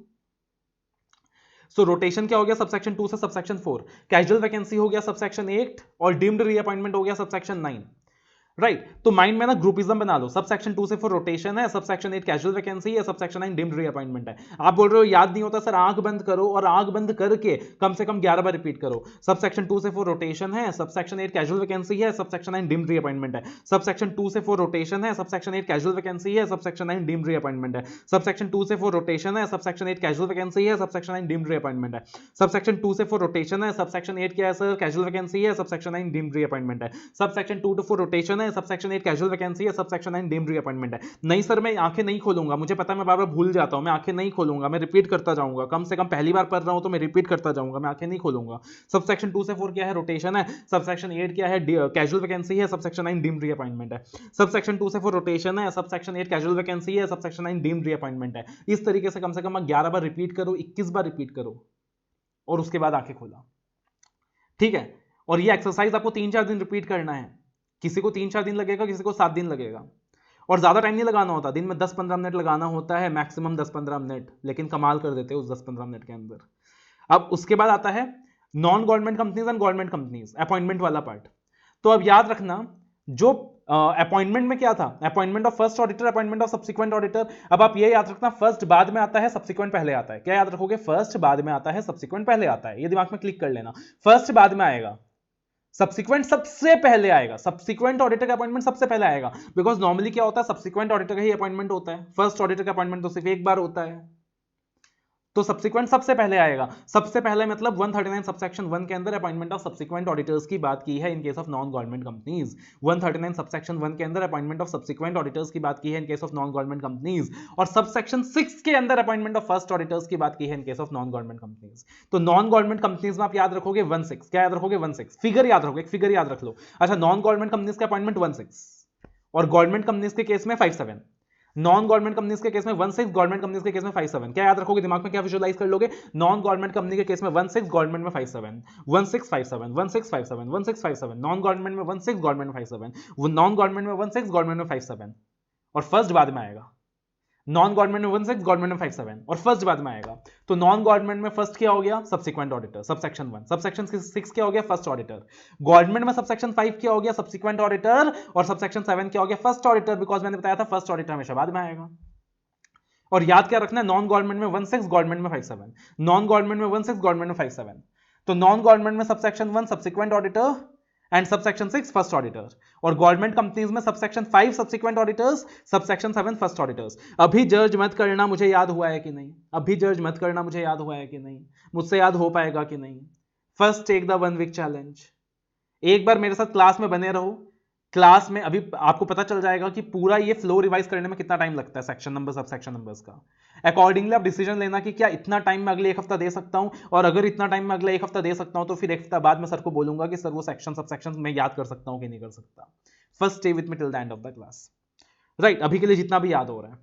Speaker 1: So rotation क्या हो गया, सबसेक्शन 2 से सबसेक्शन 4, कैजुअल वैकेंसी हो गया सबसेक्शन 8, और डीम्ड रीअपॉइंटमेंट हो गया सबसेक्शन 9, राइट। तो माइंड में ना ग्रुपिज्म बना लो, सबसेक्शन 2 से 4 रोटेशन है, सबसेक्शन 8 कैजुअल वैकेंसी है, सबसेक्शन 9 डीम्ड रीअपॉइंटमेंट है। आप बोल रहे हो याद नहीं होता सर, आंख बंद करो और आंख बंद करके कम से कम 11 बार रिपीट करो। सबसेक्शन 2 से 4 रोटेशन है, सबसेक्शन 8 कैजुअल वैकेंसी है, सबसेक्शन 9 डीम्ड रीअपॉइंटमेंट है। सबसेक्शन 2 से 4 रोटेशन है, सबसेक्शन 8 कैजुअल वैकेंसी है, सबसेक्शन 9 डीम्ड रीअपॉइंटमेंट है। सबसेक्शन 2 से 4 रोटेशन है, सबसेक्शन 8 कैजुअल वैकेंसी है, सबसेक्शन 9 डीम्ड रीअपॉइंटमेंट है। सबसेक्शन 2 से 4 रोटेशन है, सबसेक्शन 8 क्या है सर, कैजुअल वैकेंसी है, सबसेक्शन 9 डीम्ड रीअपॉइंटमेंट है। सबसेक्शन 2 to 4 रोटेशन है, सबसेक्शन 8 कैजुअल वैकेंसी है, सबसेक्शन 9 डीम्ड रीअपॉइंटमेंट है। नहीं सर मैं आंखें नहीं खोलूंगा, मुझे पता है मैं बार बार भूल जाता हूं, मैं आंखें नहीं खोलूंगा, मैं रिपीट करता जाऊंगा, कम से कम पहली बार पढ़ रहा हूं तो मैं रिपीट करता जाऊंगा, मैं आंखें नहीं खोलूंगा। सबसेक्शन 2 से 4 क्या है, रोटेशन है। सबसेक्शन 8 क्या है, कैजुअल वैकेंसी है, सबसेक्शन 9 डीम्ड रीअपॉइंटमेंट है। सबसेक्शन 2 से 4 रोटेशन है, सबसेक्शन 8 कैजुअल वैकेंसी है, सबसेक्शन 9 डीम्ड रीअपॉइंटमेंट है। इस तरीके से कम 11 बार रिपीट करो, 21 बार रिपीट करो, और उसके बाद आंखें खोला, ठीक है। और ये एक्सरसाइज आपको 3-4 दिन रिपीट करना है, किसी को 3-4 दिन लगेगा, किसी को 7 दिन लगेगा, और ज्यादा टाइम नहीं लगाना होता, दिन में 10-15 मिनट लगाना होता है, मैक्सिमम 10-15 मिनट, लेकिन कमाल कर देते हो उस 10-15 मिनट के अंदर। अब उसके बाद आता है non government companies and government companies, appointment वाला पार्ट। तो अब याद रखना, जो अपॉइंटमेंट में क्या था, appointment of first auditor, appointment of subsequent auditor. अब आप ये याद रखना, फर्स्ट बाद में आता है, सब्सिक्वेंट पहले आता है। क्या याद रखोगे, फर्स्ट बाद में आता है, सब्सिक्वेंट पहले आता है, ये दिमाग में क्लिक कर लेना। फर्स्ट बाद में आएगा, सब्सिक्वेंट सबसे पहले आएगा, सब्सिक्वेंट ऑडिटर का अपॉइंटमेंट सबसे पहले आएगा, बिकॉज नॉर्मली क्या होता है, सब्सिक्वेंट ऑडिटर का ही अपॉइंटमेंट होता है, फर्स्ट ऑडिटर का अपॉइंटमेंट तो सिर्फ एक बार होता है। तो सब्सिक्वेंट सबसे पहले आएगा, सबसे पहले मतलब 139 सबसेक्शन 1 के अंदर अपॉइंटमेंट ऑफ सब्सिक्वेंट ऑडिटर्स की बात की है in case of non government companies. 139 subsection 1 के अंदर अपॉइंटमेंट ऑफ सब्सिक्वेंट ऑडिटर्स की बात की है in case of non government companies, और सबसेक्शन 6 के अंदर अपॉइंटमेंट ऑफ फर्स्ट ऑडिटर्स की बात की है in case of non government companies. तो नॉन गवर्नमेंट कंपनीज में आप याद रखोगे 16, क्या याद रखोगे, 16 फिगर याद रखोगे, एक फिगर याद रख लो। अच्छा, नॉन गवर्नमेंट कंपनीज का अपॉइंटमेंट 16, और गवर्नमेंट कंपनीज के केस में 57, नॉन गवर्नमेंट कंपनीज के केस में 16, गवर्नमेंट कंपनीज के केस में 57। क्या याद रखोगे, दिमाग में क्या विजुअलाइज कर लोगे, नॉन गवर्नमेंट कंपनी के केस में 16, गवर्नमेंट में 57, 1657, 1657, 1657, नॉन गवर्नमेंट में 16, गवर्नमेंट में 57, नॉन गवर्नमेंट में 16, गवर्नमेंट में 57, और फर्स्ट बाद में आएगा। नॉन गवर्नमेंट में 16, गवर्नमेंट में 57, और फर्स्ट बाद में आएगा। तो नॉन गवर्नमेंट में फर्स्ट क्या हो गया, सब्सिक्वेंट ऑडिटर, सबसेक्शन 1। सबसेक्शन 6 क्या हो गया, फर्स्ट ऑडिटर। गवर्नमेंट में सबसेक्शन 5 क्या हो गया, सब्सिक्वेंट ऑडिटर, और सबसेक्शन 7 क्या हो गया, फर्स्ट ऑडिटर, बिकॉज मैंने बताया था फर्स्ट ऑडिटर हमेशा बाद में आएगा। और याद क्या रखना है, नॉन गवर्नमेंट में 16, गवर्नमेंट में 57, नॉन गवर्नमेंट में 16, गवर्नमेंट में 57। तो नॉन गवर्नमेंट में subsection 1 subsequent auditor and subsection 6 first auditor, और गवर्नमेंट कंपनीज में subsection 5 subsequent auditors, subsection 7 first auditors. अभी जज मत करना मुझे याद हुआ है कि नहीं, अभी जज मत करना मुझे याद हुआ है कि नहीं, मुझसे याद हो पाएगा कि नहीं, first take the 1 week challenge. एक बार मेरे साथ क्लास में बने रहो, क्लास में अभी आपको पता चल जाएगा कि पूरा ये फ्लो रिवाइज करने में कितना टाइम लगता है, section number sub section numbers का। अकॉर्डिंगली आप डिसीजन लेना कि क्या इतना टाइम में अगले एक हफ्ता दे सकता हूं, और अगर इतना टाइम में अगले एक हफ्ता दे सकता हूं तो फिर एक हफ्ता बाद में सर को बोलूंगा कि सर वो सेक्शन सब सेक्शन मैं याद कर सकता हूं कि नहीं कर सकता। First stay with me till the end of the class, right? अभी के लिए जितना भी याद हो रहा है।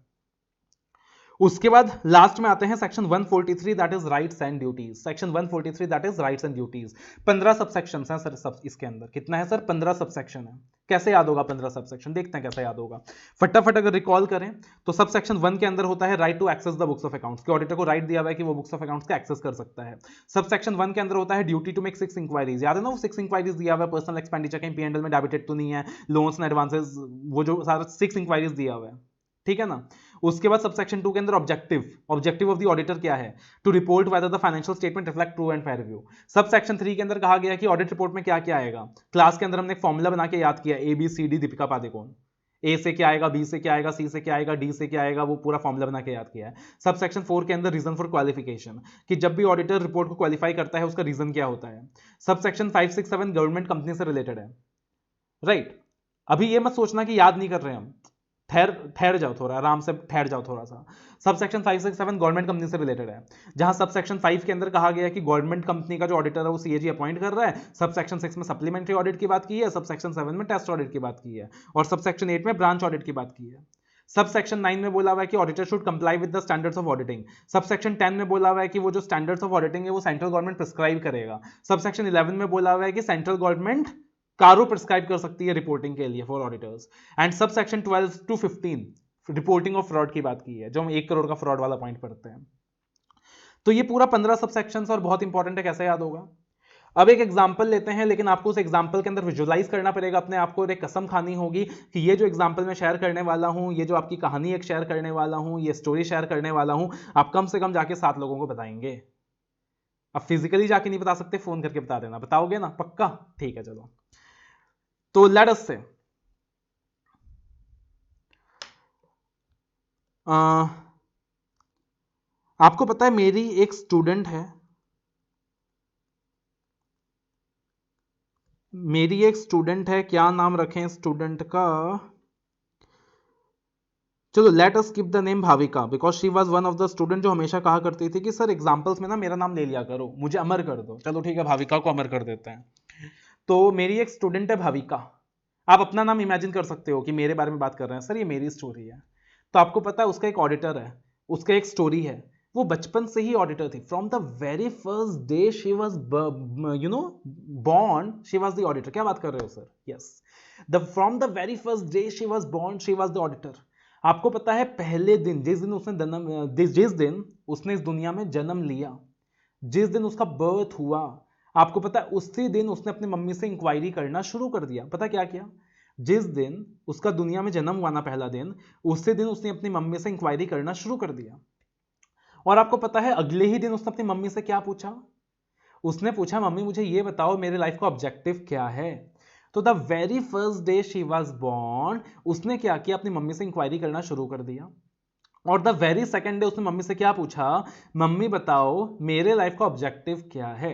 Speaker 1: उसके बाद लास्ट में आते हैं section 143 that is rights and duties. Section 143 that is rights and duties. 15 subsections हैं सर, सब इसके अंदर कितना है सर? 15 सबसेक्शन है। कैसे याद होगा 15 सबसेक्शन? देखते हैं कैसे याद होगा। फटाफट अगर रिकॉल करें तो सबसेक्शन 1 के अंदर होता है right to access the books of accounts, कि ऑडिटर को राइट दिया हुआ है कि वो बुक्स ऑफ अकाउंट्स का एक्सेस कर सकता है। सबसेक्शन 1 के अंदर होता है ड्यूटी टू मेक 6 इंक्वायरीज। याद है ना वो 6 इंक्वायरीज दिया हुआ है, पर्सनल एक्सपेंडिचर कहीं P&L में डेबिटेड तो नहीं है, लोन्स एंड एडवांसेस, वो जो सारा 6 इंक्वायरीज दिया हुआ है, ठीक है ना? उसके बाद सबसेक्शन 2 के अंदर ऑब्जेक्टिव ऑफ द ऑडिटर क्या है? To report whether the financial statement reflect true and fair review. Subsection 3 के अंदर कहा गया कि ऑडिट रिपोर्ट में क्या क्या आएगा। क्लास के अंदर हमने एक फॉर्मूला बना के याद किया, ABCD दीपिका पादुकोण। ए से क्या आएगा, बी से क्या आएगा, सी से क्या आएगा, डी से क्या आएगा, वो पूरा फॉर्मूला बना के याद किया है। सबसेक्शन 4 के अंदर रीजन फॉर क्वालिफिकेशन, कि जब भी ऑडिटर रिपोर्ट को क्वालिफाई करता है उसका रीजन क्या होता है। सबसेक्शन 5, 6, 7 गवर्नमेंट कंपनी से रिलेटेड है, राइट? अभी ये मत सोचना कि याद नहीं कर रहे हम, ठहर जाओ थोड़ा, आराम से ठहर जाओ थोड़ा सा। सबसेक्शन 5, 6, 7 गवर्नमेंट कंपनी से रिलेटेड है, जहां सबसेक्शन 5 के अंदर कहा गया है कि गवर्नमेंट कंपनी का जो ऑडिटर है वो CAG अपॉइंट कर रहा है। सबसेक्शन 6 में सप्लीमेंट्री ऑडिट की बात की है, सबसेक्शन 7 में टेस्ट ऑडिट की बात की है, और सबसेक्शन 8 में ब्रांच ऑडिट की बात की है। सबसेक्शन 9 में बोला हुआ है कि auditor should comply with the standards of auditing. Subsection 10 में बोला हुआ है कि वो जो स्टैंडर्ड्स ऑफ ऑडिटिंग है वो सेंट्रल गवर्नमेंट प्रिस्क्राइब करेगा। सबसेक्शन 11 में बोला हुआ है कि सेंट्रल गवर्नमेंट कारो प्रिस्क्राइब कर सकती है रिपोर्टिंग के लिए four auditors. And subsection 12 to 15 reporting of fraud की बात की है, जो हम 1 करोड़ का फ्रॉड वाला पॉइंट पढ़ते हैं। तो ये पूरा 15 सबसेक्शंस और बहुत इंपॉर्टेंट है, कैसे याद होगा? अब एक एग्जांपल लेते हैं, लेकिन आपको उस एग्जांपल के अंदर विजुअलाइज करना पड़ेगा अपने आप को, और एक कसम खानी होगी कि ये जो एग्जांपल मैं शेयर करने वाला हूं, ये जो आपकी कहानी एक शेयर करने वाला हूं, ये स्टोरी शेयर करने वाला हूं, आप कम से कम जाके 7 लोगों को बताएंगे। अब फिजिकली जाके नहीं बता सकते, फोन करके बता देना। बताओगे ना? पक्का? ठीक है, चलो। तो लेट अस से आपको पता है मेरी एक स्टूडेंट है, क्या नाम रखें स्टूडेंट का? चलो let us skip the name Bhavika, because she was one of the student जो हमेशा कहा करती थी कि सर एग्जांपल्स में ना मेरा नाम ले लिया करो, मुझे अमर कर दो। चलो ठीक है, भाविका को अमर कर देते हैं। तो मेरी एक स्टूडेंट है भाविका। आप अपना नाम इमेजिन कर सकते हो कि मेरे बारे में बात कर रहे हैं, सर ये मेरी स्टोरी है। तो आपको पता है उसका एक ऑडिटर है, उसका एक स्टोरी है। वो बचपन से ही ऑडिटर थी, from the very first day she was born she was the auditor. क्या बात कर रहे हो sir? Yes, the from the very first day she was born she was the auditor. आपको पता है पहले दिन जिस दिन उसने इस दुनिया में जन्म लिया, जिस दिन उसका बर्थ हुआ, आपको पता है उसी दिन उसने अपनी मम्मी से इंक्वायरी करना शुरू कर दिया। पता क्या किया? जिस दिन उसका दुनिया में जन्म हुआ ना, पहला दिन, उसी दिन उसने अपनी मम्मी से इंक्वायरी करना शुरू कर दिया। और आपको पता है अगले ही दिन उसने अपनी मम्मी से क्या पूछा? उसने पूछा, मम्मी मुझे ये बताओ मेरे लाइफ का ऑब्जेक्टिव क्या है। तो the very first day she was born उसने क्या किया? अपनी मम्मी से इंक्वायरी करना शुरू कर दिया। और द वेरी सेकेंड डे उसने मम्मी से क्या पूछा? मम्मी बताओ मेरे लाइफ का ऑब्जेक्टिव क्या है।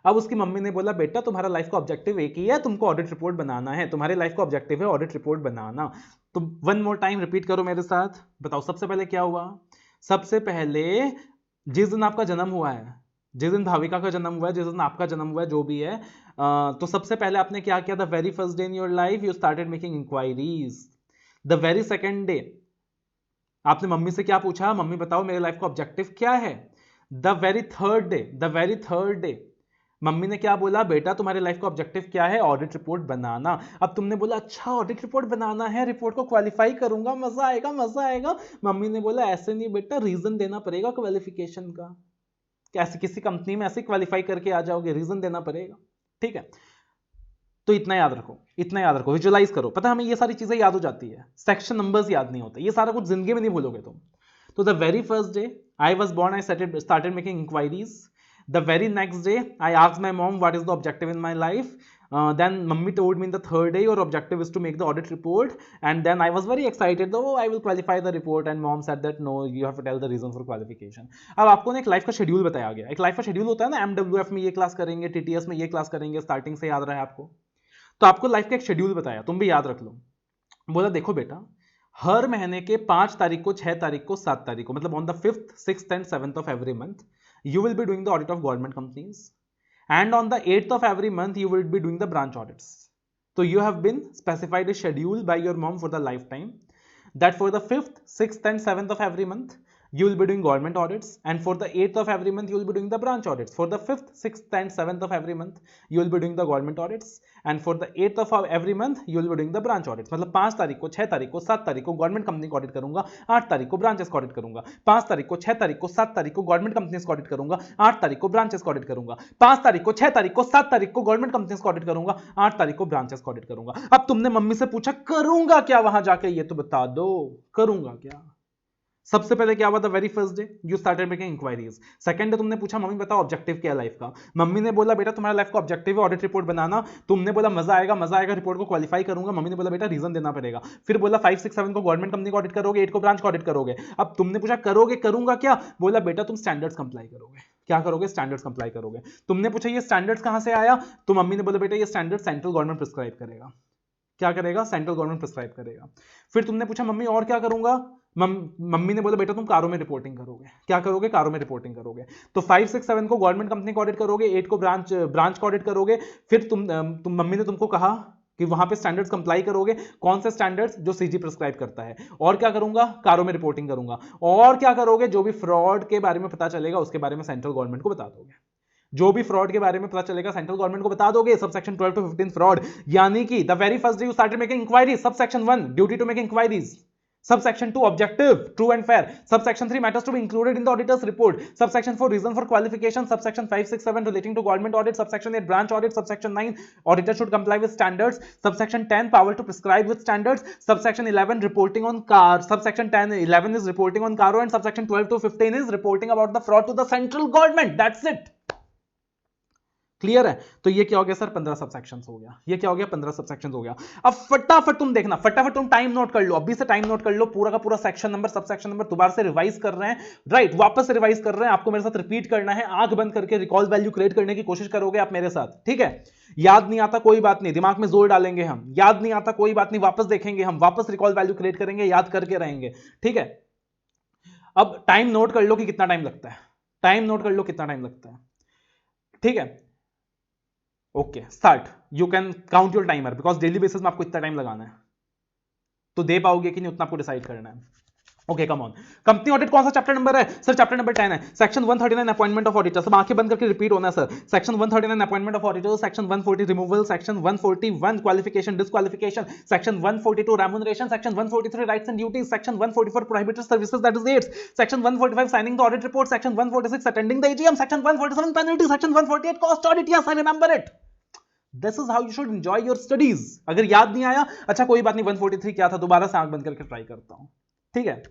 Speaker 1: अब उसकी मम्मी ने बोला, बेटा तुम्हारा लाइफ का ऑब्जेक्टिव एक ही है, तुमको ऑडिट रिपोर्ट बनाना है। तुम्हारे लाइफ का ऑब्जेक्टिव है ऑडिट रिपोर्ट बनाना। तो वन मोर टाइम रिपीट करो मेरे साथ, बताओ सबसे पहले क्या हुआ? सबसे पहले जिस दिन आपका जन्म हुआ है, जिस दिन भाविका का जन्म हुआ है, जिस दिन आपका जन्म हुआ है, जो भी है, तो सबसे पहले आपने क्या किया? The very first day in your life you started making inquiries. The very second day आपने मम्मी से क्या पूछा? मम्मी बताओ मेरे लाइफ का ऑब्जेक्टिव क्या है। The very third day mummy ने क्या बोला? बेटा तुम्हारे लाइफ का ऑब्जेक्टिव क्या है? ऑडिट रिपोर्ट बनाना। अब तुमने बोला, अच्छा ऑडिट रिपोर्ट बनाना है, रिपोर्ट को क्वालिफाई करूंगा, मजा आएगा मजा आएगा। मम्मी ने बोला, ऐसे नहीं बेटा, रीजन देना पड़ेगा क्वालिफिकेशन का। कैसे किसी कंपनी में ऐसे क्वालिफाई करके आ जाओगे? रीजन देना पड़ेगा, ठीक है? तो इतना याद रखो, विजुअलाइज करो। पता है हमें ये सारी चीजें याद हो जाती है, सेक्शन नंबर्स याद नहीं होते, ये सारा कुछ जिंदगी में नहीं भूलोगे तुम। तो the very first day I was born I started making inquiries. The very next day, I asked my mom what is the objective in my life. Then mummy told me in the third day your objective is to make the audit report, and then I was very excited, though I will qualify the report, and mom said that no, you have to tell the reason for qualification. अब आपको ना एक लाइफ का शेड्यूल बताया गया. एक लाइफ का शेड्यूल होता है ना, MWF में ये क्लास करेंगे, TTS में ये क्लास करेंगे, स्टार्टिंग से याद रहा है आपको. तो आपको लाइफ का एक शेड्यूल बताया, तुम भी याद रख लो. बोला देखो बेटा, हर महीने के 5 तारीख को, 6 तारीख को, 7 तारीख को, मतलब on the 5th, 6th and 7th of every month you will be doing the audit of government companies, and on the 8th of every month you will be doing the branch audits. So you have been specified a schedule by your mom for the lifetime that for the 5th, 6th and 7th of every month you will be doing government audits, and for the 8th of every month you will be doing the branch audits. For the 5th, 6th and 7th of every month you will be doing the government audits, and for the 8th of every month you will be doing the branch audits. मतलब 5 तारीख को, 6 तारीख को, 7 तारीख को गवर्नमेंट कंपनी को ऑडिट करूंगा, 8 तारीख को ब्रांचेस को ऑडिट करूंगा, 5 तारीख को, 6 तारीख को, 7 तारीख को गवर्नमेंट कंपनीज को ऑडिट करूंगा, 8 तारीख को ब्रांचेस को ऑडिट करूंगा, 5 तारीख को, 6 तारीख को, 7 तारीख को गवर्नमेंट कंपनीज को ऑडिट करूंगा, 8 तारीख को ब्रांचेस को ऑडिट करूंगा. अब तुमने मम्मी से पूछा करूंगा क्या वहां जाके, ये तो बता दो करूंगा क्या. सबसे पहले क्या हुआ था, very first day you started making inquiries. Second day तुमने पूछा मम्मी बताओ ऑब्जेक्टिव क्या है लाइफ का. मम्मी ने बोला बेटा तुम्हारा लाइफ का ऑब्जेक्टिव है ऑडिट रिपोर्ट बनाना. तुमने बोला मजा आएगा रिपोर्ट को क्वालिफाई करूंगा. मम्मी ने बोला बेटा रीजन देना पड़ेगा. फिर बोला 5, 6, 7 को गवर्नमेंट कंपनी को ऑडिट करोगे, 8 को ब्रांच को ऑडिट करोगे. अब तुमने पूछा करोगे, करूंगा क्या. बोला बेटा तुम स्टैंडर्ड्स कंप्लाई करोगे. क्या करोगे, स्टैंडर्ड्स कंप्लाई करोगे. तुमने पूछा ये स्टैंडर्ड्स कहां से आया, तो मम्मी ने बोला बेटा ये स्टैंडर्ड सेंट्रल गवर्नमेंट प्रिस्क्राइब करेगा. क्या करेगा, सेंट्रल गवर्नमेंट प्रिस्क्राइब करेगा. फिर तुमने पूछा मम्मी और क्या करूंगा. मम्मी ने बोला बेटा तुम कारों में रिपोर्टिंग करोगे. क्या करोगे, कारों में रिपोर्टिंग करोगे. तो 5, 6, 7 को गवर्नमेंट कंपनी को ऑडिट करोगे, 8 को ब्रांच को ऑडिट करोगे. फिर तुम मम्मी ने तुमको कहा कि वहां पे स्टैंडर्ड्स कंप्लाई करोगे. कौन से स्टैंडर्ड्स, जो सीजी प्रिस्क्राइब करता है. और क्या करूंगा, कारों में रिपोर्टिंग करूंगा. और क्या करोगे, जो भी फ्रॉड के बारे में पता चलेगा उसके बारे में सेंट्रल गवर्नमेंट को बता दोगे. जो भी फ्रॉड के बारे में पता चलेगा सेंट्रल गवर्नमेंट को बता दोगे. सब सेक्शन 12 to 15 फ्रॉड, यानी कि the very first day you started making inquiries. Subsection 1 duty to make inquiries. Subsection 2 objective, true and fair. Subsection 3 matters to be included in the auditor's report. Subsection 4 reason for qualification. Subsection 5, 6, 7 relating to government audit. Subsection 8 branch audit. Subsection 9 auditor should comply with standards. Subsection 10 power to prescribe with standards. Subsection 11 reporting on car. Subsection 11 is reporting on caro, and subsection 12 to 15 is reporting about the fraud to the central government. That's it. Clear है. तो ये क्या हो गया सर, 15 सबसेक्शंस हो गया. ये क्या हो गया, 15 सबसेक्शंस हो गया. अब फटाफट तुम देखना, फटाफट तुम टाइम नोट कर लो, अभी से टाइम नोट कर लो. पूरा का पूरा सेक्शन नंबर, सबसेक्शन नंबर दोबारा से रिवाइज कर रहे हैं. राइट, वापस से रिवाइज कर रहे हैं. आपको मेरे साथ रिपीट करना है. आंख बंद करके रिकॉल वैल्यू क्रिएट करने की कोशिश करोगे आप मेरे साथ, ठीक है. याद नहीं आता कोई बात नहीं, दिमाग में जोर डालेंगे हम. याद नहीं आता कोई बात नहीं, वापस देखेंगे हम, वापस रिकॉल वैल्यू क्रिएट करेंगे, याद करके रहेंगे, ठीक है. अब टाइम नोट कर लो कि कितना टाइम लगता है. टाइम नोट कर लो कितना टाइम लगता है, ठीक है. Okay, start. You can count your timer, because daily basis में आपको इतना टाइम लगाना है. तो दे पाओगे कि नहीं उतना आपको डिसाइड करना है. Okay, come on. Company audit कौन सा चैप्टर नंबर है सर, चैप्टर नंबर 10 है. Section 139 appointment of auditor. सब आंखें बंद करके रिपीट होना है sir. Section 139 appointment of auditor, section 140 removal, section 141 qualification disqualification, section 142 remuneration, section 143 rights and duties, section 144 prohibited services that is ads, section 145 signing the audit report, section 146 attending the AGM, section 147 penalty, section 148 cost audit. Yes, I remember it. This is how you should enjoy your studies. अगर याद नहीं आया, अच्छा कोई बात नहीं, 143 क्या था, दोबारा से आंख बंद करके ट्राई करता हूं, ठीक है.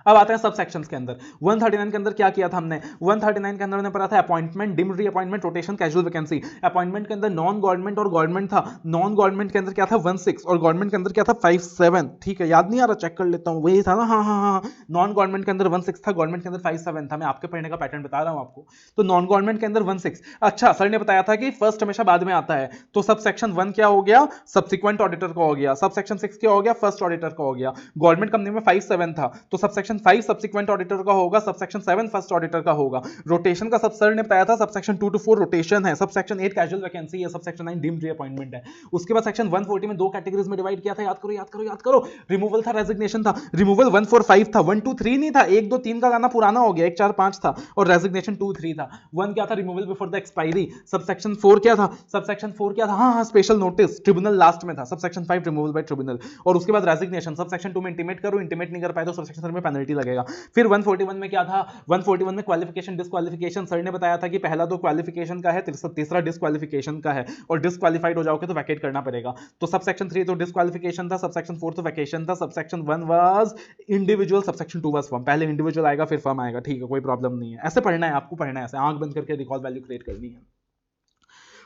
Speaker 1: अब आते हैं सब सेक्शंस के अंदर. 139 के अंदर क्या किया था हमने, 139 के अंदर हमने पढ़ा था अपॉइंटमेंट, डिम री appointment, rotation, casual vacancy. Appointment के अंदर नॉन गवर्नमेंट और गवर्नमेंट था. नॉन गवर्नमेंट के अंदर क्या था, 16, और गवर्नमेंट के अंदर क्या था, 57. ठीक है, याद नहीं आ रहा, चेक कर लेता हूं, वही था ना. हाँ. नॉन गवर्नमेंट के अंदर 16 था, गवर्नमेंट के अंदर 57 था. मैं आपके पढ़ने का पैटर्न बता रहा हूं आपको. तो नॉन गवर्नमेंट के अंदर 16. अच्छा, सर ने बताया था कि फर्स्ट हमेशा बाद में आता है, तो सब सेक्शन 1 क्या हो गया, सब्सिक्वेंट ऑडिटर का हो गया. सब सेक्शन 6 क्या हो गया, फर्स्ट ऑडिटर का हो गया. गवर्नमेंट कंपनी में 57 था, तो सब सेक्शन 5 सब्सिक्वेंट ऑडिटर का होगा, सबसेक्शन 7 फर्स्ट ऑडिटर का होगा. रोटेशन का सब सर ने बताया था, सबसेक्शन 2 to 4 रोटेशन है, सबसेक्शन 8 कैजुअल वैकेंसी है, सबसेक्शन 9 डीम्ड रीअपॉइंटमेंट है. उसके बाद सेक्शन 140 में दो कैटेगरीज में डिवाइड किया था, याद करो. रिमूवल था, रेजिग्नेशन था. रिमूवल 145 था, 1 2 3 नहीं था, 1 2 3 का गाना पुराना हो गया, 1 4 5 था, और रेजिग्नेशन 2 3 था. 1 क्या था, removal before the expiry. Subsection 4 क्या था, सबसेक्शन 4 क्या था, हाँ, स्पेशल नोटिस, ट्रिब्यूनल लास्ट में था. सबसेक्शन 5 रिमूवल बाय ट्रिब्यूनल, और उसके बाद रेजिग्नेशन. सबसेक्शन 2 में इंटीमेट करो, इंटीमेट नहीं कर पाए तो सबसेक्शन 3 में पेनल्टी लगेगा. फिर 141 में क्या था, 141 में क्वालिफिकेशन डिस्क्वालिफिकेशन. सर ने बताया था कि पहला तो क्वालिफिकेशन का है, तीसरा डिस्क्वालिफिकेशन का है, और डिस्क्वालिफाइड हो जाओगे तो वैकेट करना पड़ेगा. तो सबसेक्शन 3 तो डिस्क्वालिफिकेशन था, सबसेक्शन 4 तो वैकेशन था, subsection 1 was individual, subsection 2 was firm. पहले इंडिविजुअल आएगा फिर फर्म आएगा, ठीक है, कोई प्रॉब्लम नहीं है. ऐसे पढ़ना है आपको, पढ़ना है ऐसे, आंख बंद करके रिकॉल वैल्यू क्रिएट करनी है.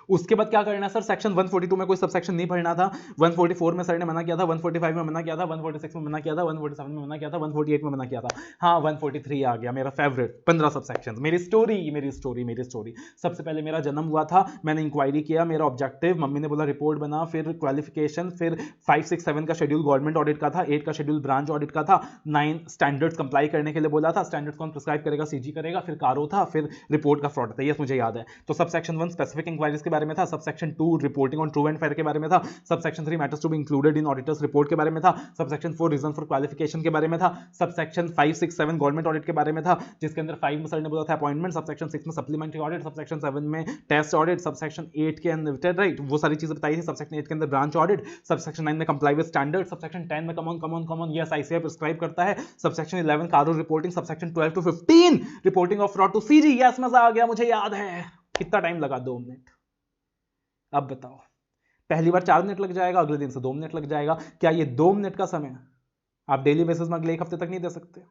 Speaker 1: उसके बाद क्या करना है सर, सेक्शन 142 में कोई सबसेक्शन नहीं पढ़ना था, 144 में सर ने मना किया था, 145 में मना किया था, 146 में मना किया था, 147 में मना किया था, 148 में मना किया था। हाँ 143 आ गया मेरा फेवरेट, 15 सबसेक्शंस। मेरी स्टोरी। सबसे पहले मेरा जन्म हुआ था, मैंने इंक्वायरी किया, मेरा ऑब्जेक्टिव, मम्मी ने बोला रिपोर्ट बना, फिर क्वालिफिकेशन, फिर 5, 6, 7 का शेड्यूल गवर्नमेंट ऑडिट का था, 8 का शेड्यूल ब्रांच ऑडिट का था, 9 स्टैंडर्ड्स कंप्लाई करने के लिए बोला था, स्टैंडर्ड्स कौन प्रिस्क्राइब करेगा, सीजी करेगा, फिर कारो था, फिर रिपोर्ट का फ्रॉड था, ये मुझे याद है। तो सब सेक्शन 1 स्पेसिफिक इंक्वायरीज के बारे में था, sub section 2 reporting on true and fair के बारे में था, sub section 3 matters to be included in auditors report के बारे में था, sub section 4 reason for qualification के बारे में था, सब सेक्शन 5, 6, 7 गवर्नमेंट ऑडिट के बारे में था, जिसके अंदर 5 में सर ने बोला था अपॉइंटमेंट, सब सेक्शन 6 में सप्लीमेंट्री ऑडिट, सब सेक्शन 7 में टेस्ट ऑडिट, सब सेक्शन 8 के अंदर राइट वो सारी चीजें बताई थी, सब सेक्शन 8 के अंदर ब्रांच ऑडिट, सब सेक्शन 9 में comply with standard, sub section 10 में come on yes ICI prescribe करता है, sub section 11 CARO reporting, sub section 12 to 15 reporting of fraud to CG. Yes मजा आ गया, मुझे याद है। कितना टाइम लगा? 2 मिनट। अब बताओ, पहली बार 4 मिनट लग जाएगा, अगले दिन से 2 मिनट लग जाएगा। क्या ये 2 मिनट का समय आप डेली बेसिस में अगले 1 हफ्ते तक नहीं दे सकते?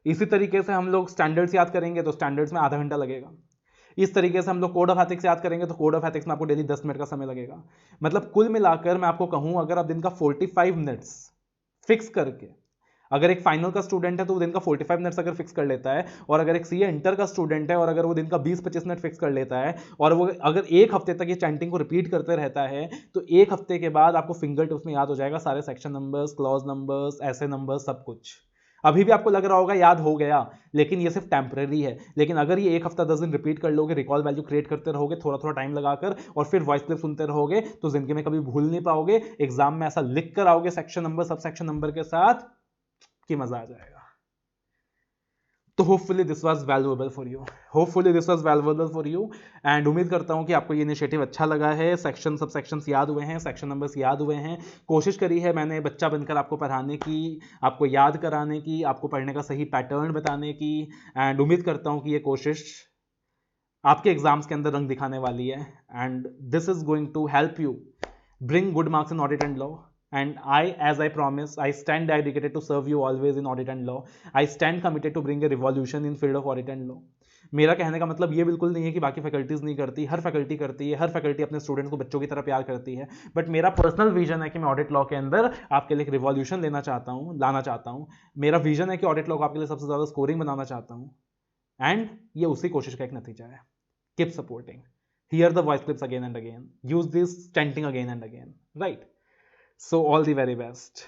Speaker 1: इसी तरीके से हम लोग स्टैंडर्ड्स याद करेंगे तो स्टैंडर्ड्स में आधा घंटा लगेगा। इस तरीके से हम लोग कोड ऑफ एथिक्स याद करेंगे तो कोड ऑफ एथिक्स में आपको डेली 10 मिनट का समय लगेगा। मतलब कुल मिलाकर मैं आपको कहूं, अगर आप दिन का 45 मिनट्स फिक्स करके, अगर एक फाइनल का स्टूडेंट है तो वो दिन का 45 मिनट्स अगर फिक्स कर लेता है, और अगर एक सीए इंटर का स्टूडेंट है और अगर वो दिन का 20-25 मिनट फिक्स कर लेता है, और वो अगर 1 हफ्ते तक ये चैंटिंग को रिपीट करते रहता है, तो 1 हफ्ते के बाद आपको फिंगर टिप्स में याद हो जाएगा सारे सेक्शन नंबर्स, क्लॉज नंबर्स, ऐसे नंबर्स, सब कुछ। अभी भी आपको लग रहा होगा याद हो गया, लेकिन ये सिर्फ टेम्परेरी है। लेकिन अगर ये 1 हफ्ता 10 दिन रिपीट कर लोगे, रिकॉल वैल्यू क्रिएट करते रहोगे थोड़ा थोड़ा टाइम लगाकर, और फिर वॉइस क्लिप सुनते रहोगे, तो जिंदगी में कभी भूल नहीं पाओगे। एग्जाम में ऐसा लिख कर आओगे section number, sub section number के साथ, कि मजा आ जाएगा। तो hopefully this was valuable for you and उम्मीद करता हूं कि आपको ये इनिशिएटिव अच्छा लगा है। सेक्शन सब सेक्शंस याद हुए हैं, सेक्शन नंबर्स याद हुए हैं। कोशिश करी है मैंने बच्चा बनकर आपको पढ़ाने की, आपको याद कराने की, आपको पढ़ने का सही पैटर्न बताने की, एंड उम्मीद करता हूं कि ये कोशिश आपके एग्जाम्स के अंदर रंग दिखाने वाली है। And this is going to help you bring good marks in audit and law, and as I promised, I stand dedicated to serve you always in audit and law. I stand committed to bring a revolution in field of audit and law. मेरा कहने का मतलब ये बिल्कुल नहीं है कि बाकी फैकल्टीज नहीं करती, हर फैकल्टी करती है, हर फैकल्टी अपने स्टूडेंट्स को बच्चों की तरह प्यार करती है। बट मेरा पर्सनल विजन है कि मैं ऑडिट लॉ के अंदर आपके लिए एक रिवॉल्यूशन लाना चाहता हूँ। मेरा विजन है कि ऑडिट लॉ को आपके लिए सबसे ज्यादा स्कोरिंग बनाना चाहता हूँ, एंड ये उसी कोशिश का एक नतीजा है। Keep supporting, hear the voice clips again and again, use this chanting again and again, right? So all the very best.